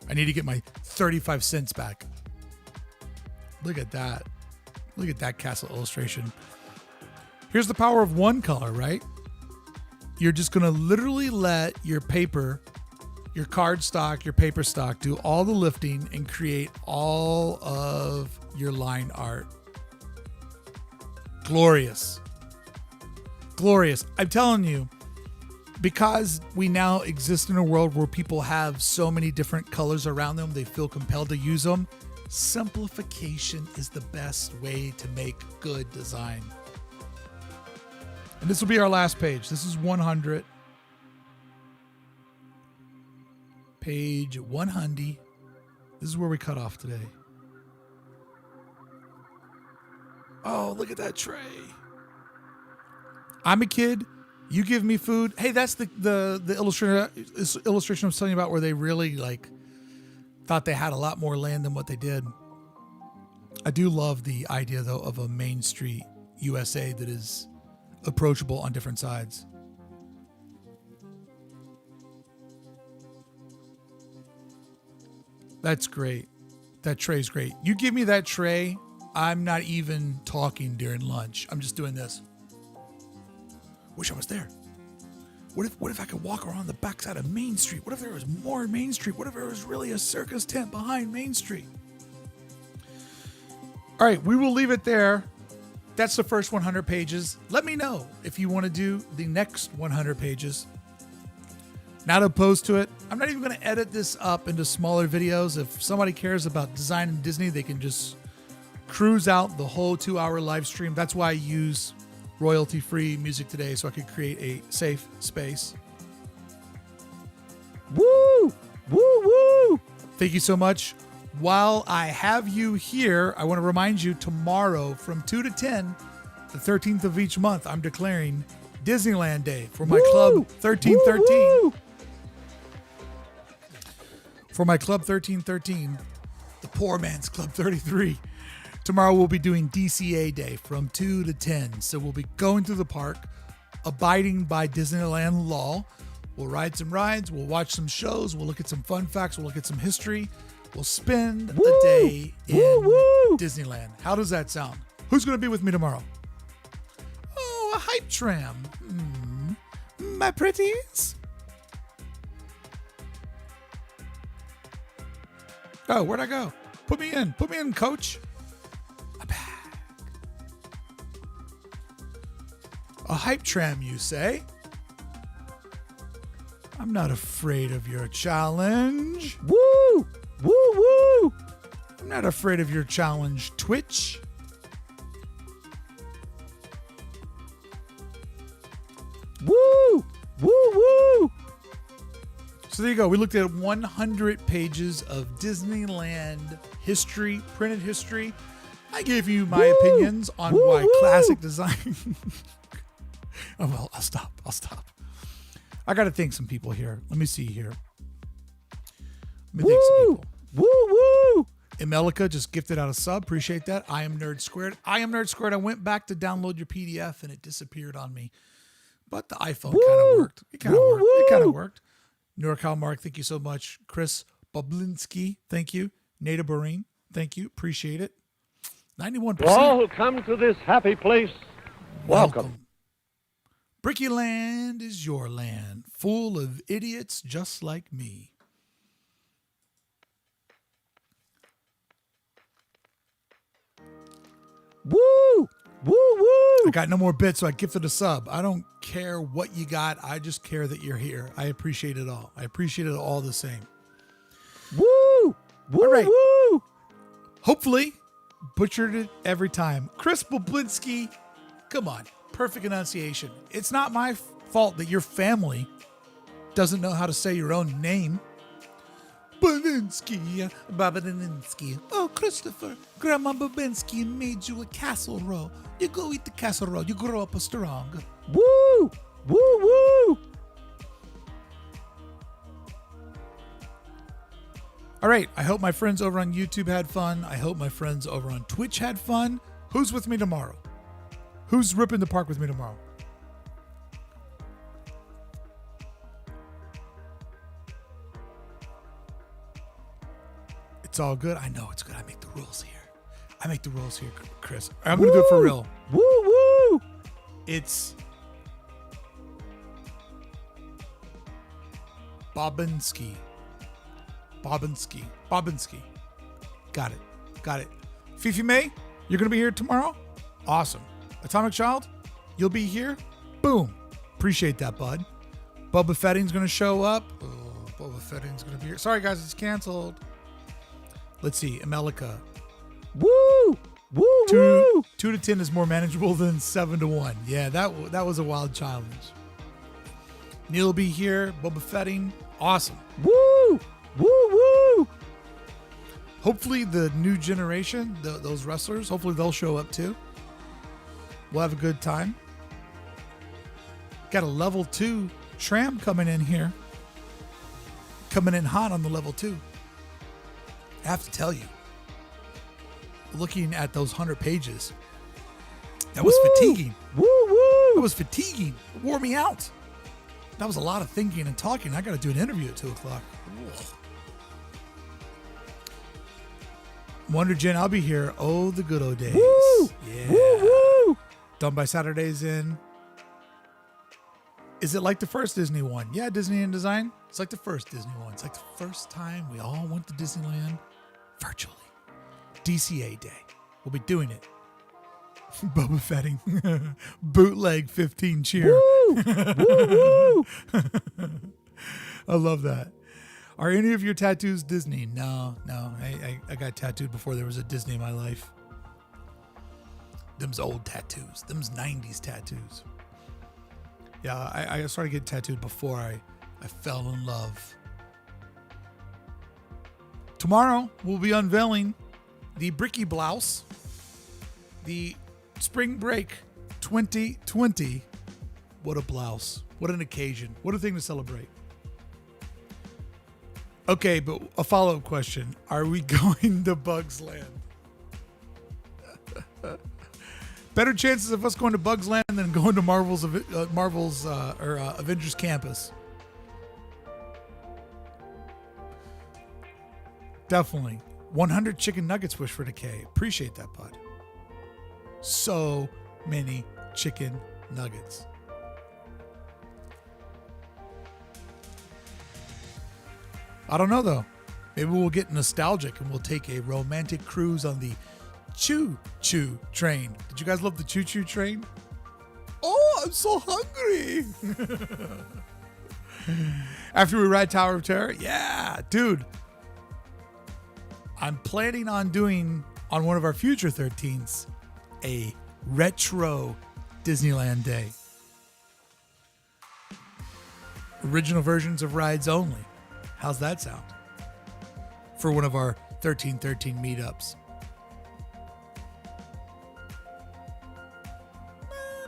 I need to get my 35 cents back. Look at that. Look at that castle illustration. Here's the power of one color, right? You're just going to literally let your paper, your card stock, your paper stock do all the lifting and create all of your line art. Glorious. Glorious. I'm telling you, because we now exist in a world where people have so many different colors around them, they feel compelled to use them. Simplification is the best way to make good design. And this will be our last page. This is 100. Page 100. This is where we cut off today. Oh, look at that tray. I'm a kid. You give me food. Hey, that's the illustration I was telling you about where they really thought they had a lot more land than what they did. I do love the idea, though, of a Main Street USA that is approachable on different sides. That's great. That tray's great. You give me that tray, I'm not even talking during lunch. I'm just doing this. Wish I was there. What if I could walk around the backside of Main Street? What if there was more Main Street? What if there was really a circus tent behind Main Street? All right, we will leave it there. That's the first 100 pages. Let me know if you want to do the next 100 pages. Not opposed to it. I'm not even going to edit this up into smaller videos. If somebody cares about design in Disney, they can just cruise out the whole 2-hour live stream. That's why I use royalty-free music today, so I could create a safe space. Woo! Woo woo! Thank you so much. While I have you here, I want to remind you tomorrow from 2 to 10, the 13th of each month, I'm declaring Disneyland Day for my Club 1313. Woo, woo. For my Club 1313, the poor man's Club 33. Tomorrow we'll be doing DCA Day from 2 to 10. So we'll be going through the park, abiding by Disneyland law. We'll ride some rides. We'll watch some shows. We'll look at some fun facts. We'll look at some history. We'll spend a day in Disneyland. How does that sound? Who's going to be with me tomorrow? Oh, a hype tram. My pretties. Oh, where'd I go? Put me in. Put me in, coach. I'm back. A hype tram, you say? I'm not afraid of your challenge. Woo! Woo woo! I'm not afraid of your challenge, Twitch. Woo! Woo woo! So there you go. We looked at 100 pages of Disneyland history, printed history. I gave you my opinions on why classic design. Oh, well, I'll stop. I got to thank some people here. Let me see here. Let me thank some people. Woo woo! Emelica just gifted out a sub. Appreciate that. I am Nerd Squared. I went back to download your PDF and it disappeared on me. But the iPhone kind of worked. It kind of worked. NorCal Mark, thank you so much. Chris Boblinski, thank you. Nada Barine, thank you. Appreciate it. 91%. To all who come to this happy place, welcome. Bricky Land is your land, full of idiots just like me. Woo! Woo woo! I got no more bits, so I gifted a sub. I don't care what you got. I just care that you're here. I appreciate it all. I appreciate it all the same. Woo! Woo All right. woo! Hopefully, butchered it every time. Chris Boblinski, come on. Perfect enunciation. It's not my fault that your family doesn't know how to say your own name. Boblinski, Boblinski. Oh, Christopher, Grandma Boblinski made you a casserole. You go eat the casserole. You grow up strong. Woo! Woo woo! All right. I hope my friends over on YouTube had fun. I hope my friends over on Twitch had fun. Who's with me tomorrow? Who's ripping the park with me tomorrow? It's all good. I know it's good. I make the rules here. Chris. I'm going to do it for real. Woo woo! It's Bobinski. Got it. Fifi May, you're going to be here tomorrow? Awesome. Atomic Child, you'll be here? Boom. Appreciate that, bud. Boba Fetting's going to show up. Oh, Boba Fetting's going to be here. Sorry, guys, it's canceled. Let's see. Emelica. Woo! Woo woo! 2 to 10 is more manageable than 7 to 1. Yeah, that was a wild challenge. Neil will be here. Boba Fetting. Awesome. Woo! Woo woo! Hopefully the new generation, those wrestlers, hopefully they'll show up too. We'll have a good time. Got a level 2 tram coming in here. Coming in hot on the level 2. I have to tell you, looking at those 100 pages, that was fatiguing. Woo woo! That was fatiguing. It wore me out. That was a lot of thinking and talking. I got to do an interview at 2 o'clock. Ugh. Wonder Jen, I'll be here. Oh, the good old days. Woo! Yeah. Woo woo! Done by Saturdays in. Is it like the first Disney one? Yeah, Disney in Design. It's like the first Disney one. It's like the first time we all went to Disneyland virtually. DCA Day. We'll be doing it. Boba Fetting. Bootleg 15 cheer. Woo! Woo woo! I love that. Are any of your tattoos Disney? No. I got tattooed before there was a Disney in my life. Them's old tattoos. Them's 90s tattoos. Yeah, I started getting tattooed before I fell in love. Tomorrow, we'll be unveiling the Bricky Blouse. The Spring Break 2020. What a blouse. What an occasion. What a thing to celebrate. Okay, but a follow-up question. Are we going to Bugs Land? Better chances of us going to Bugs Land than going to Marvel's Avengers Campus. Definitely. 100 chicken nuggets wish for decay. Appreciate that, bud. So many chicken nuggets. I don't know, though. Maybe we'll get nostalgic and we'll take a romantic cruise on the choo-choo train. Did you guys love the choo-choo train? Oh, I'm so hungry. After we ride Tower of Terror? Yeah, dude. I'm planning on doing, on one of our future 13s, a retro Disneyland day. Original versions of rides only. How's that sound? For one of our 1313 meetups.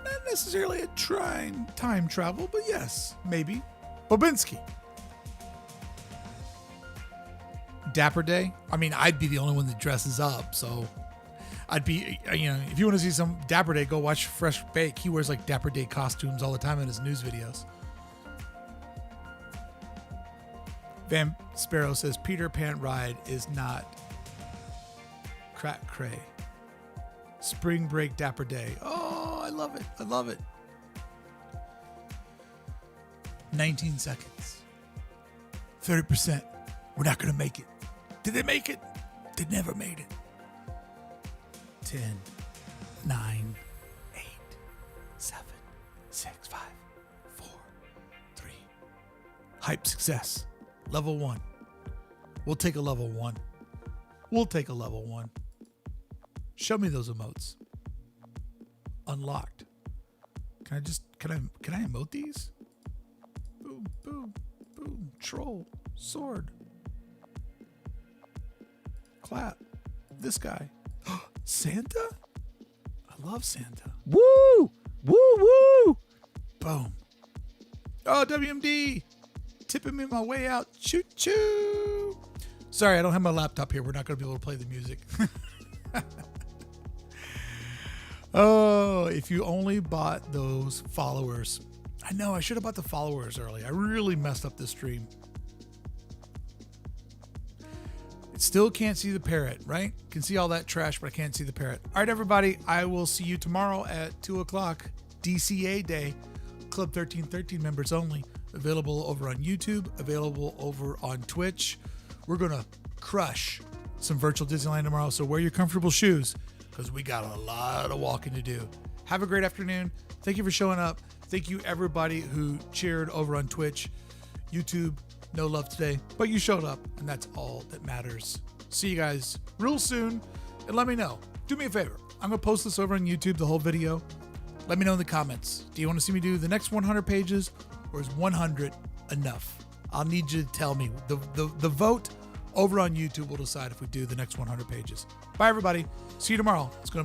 Not necessarily a time travel, but yes, maybe. Bobinski. Dapper Day? I mean, I'd be the only one that dresses up, so I'd be, if you want to see some Dapper Day, go watch Fresh Bake. He wears like Dapper Day costumes all the time in his news videos. Van Sparrow says Peter Pan ride is not crack cray. Spring break Dapper Day. Oh, I love it. I love it. 19 seconds. 30%. We're not going to make it. Did they make it? They never made it. 10, 9, 8, 7, 6, 5, 4, 3. Hype success. Level 1. We'll take a level 1. We'll take a level 1. Show me those emotes. Unlocked. Can I emote these? Boom, boom, boom. Troll. Sword. Clap. This guy. Santa? I love Santa. Woo! Woo woo! Boom. Oh, WMD. Tipping me my way out. Choo choo. Sorry, I don't have my laptop here. We're not going to be able to play the music. Oh, if you only bought those followers. I know, I should have bought the followers early. I really messed up this stream. It still can't see the parrot, right? Can see all that trash, but I can't see the parrot. All right, everybody. I will see you tomorrow at 2 o'clock. DCA Day. Club 1313 members only. Available over on YouTube. Available over on Twitch. We're going to crush some virtual Disneyland tomorrow. So wear your comfortable shoes because we got a lot of walking to do. Have a great afternoon. Thank you for showing up. Thank you, everybody who cheered over on Twitch. YouTube, no love today, but you showed up, and that's all that matters. See you guys real soon, and let me know. Do me a favor. I'm going to post this over on YouTube, the whole video. Let me know in the comments. Do you want to see me do the next 100 pages, or is 100 enough? I'll need you to tell me. The vote over on YouTube will decide if we do the next 100 pages. Bye, everybody. See you tomorrow. It's going to be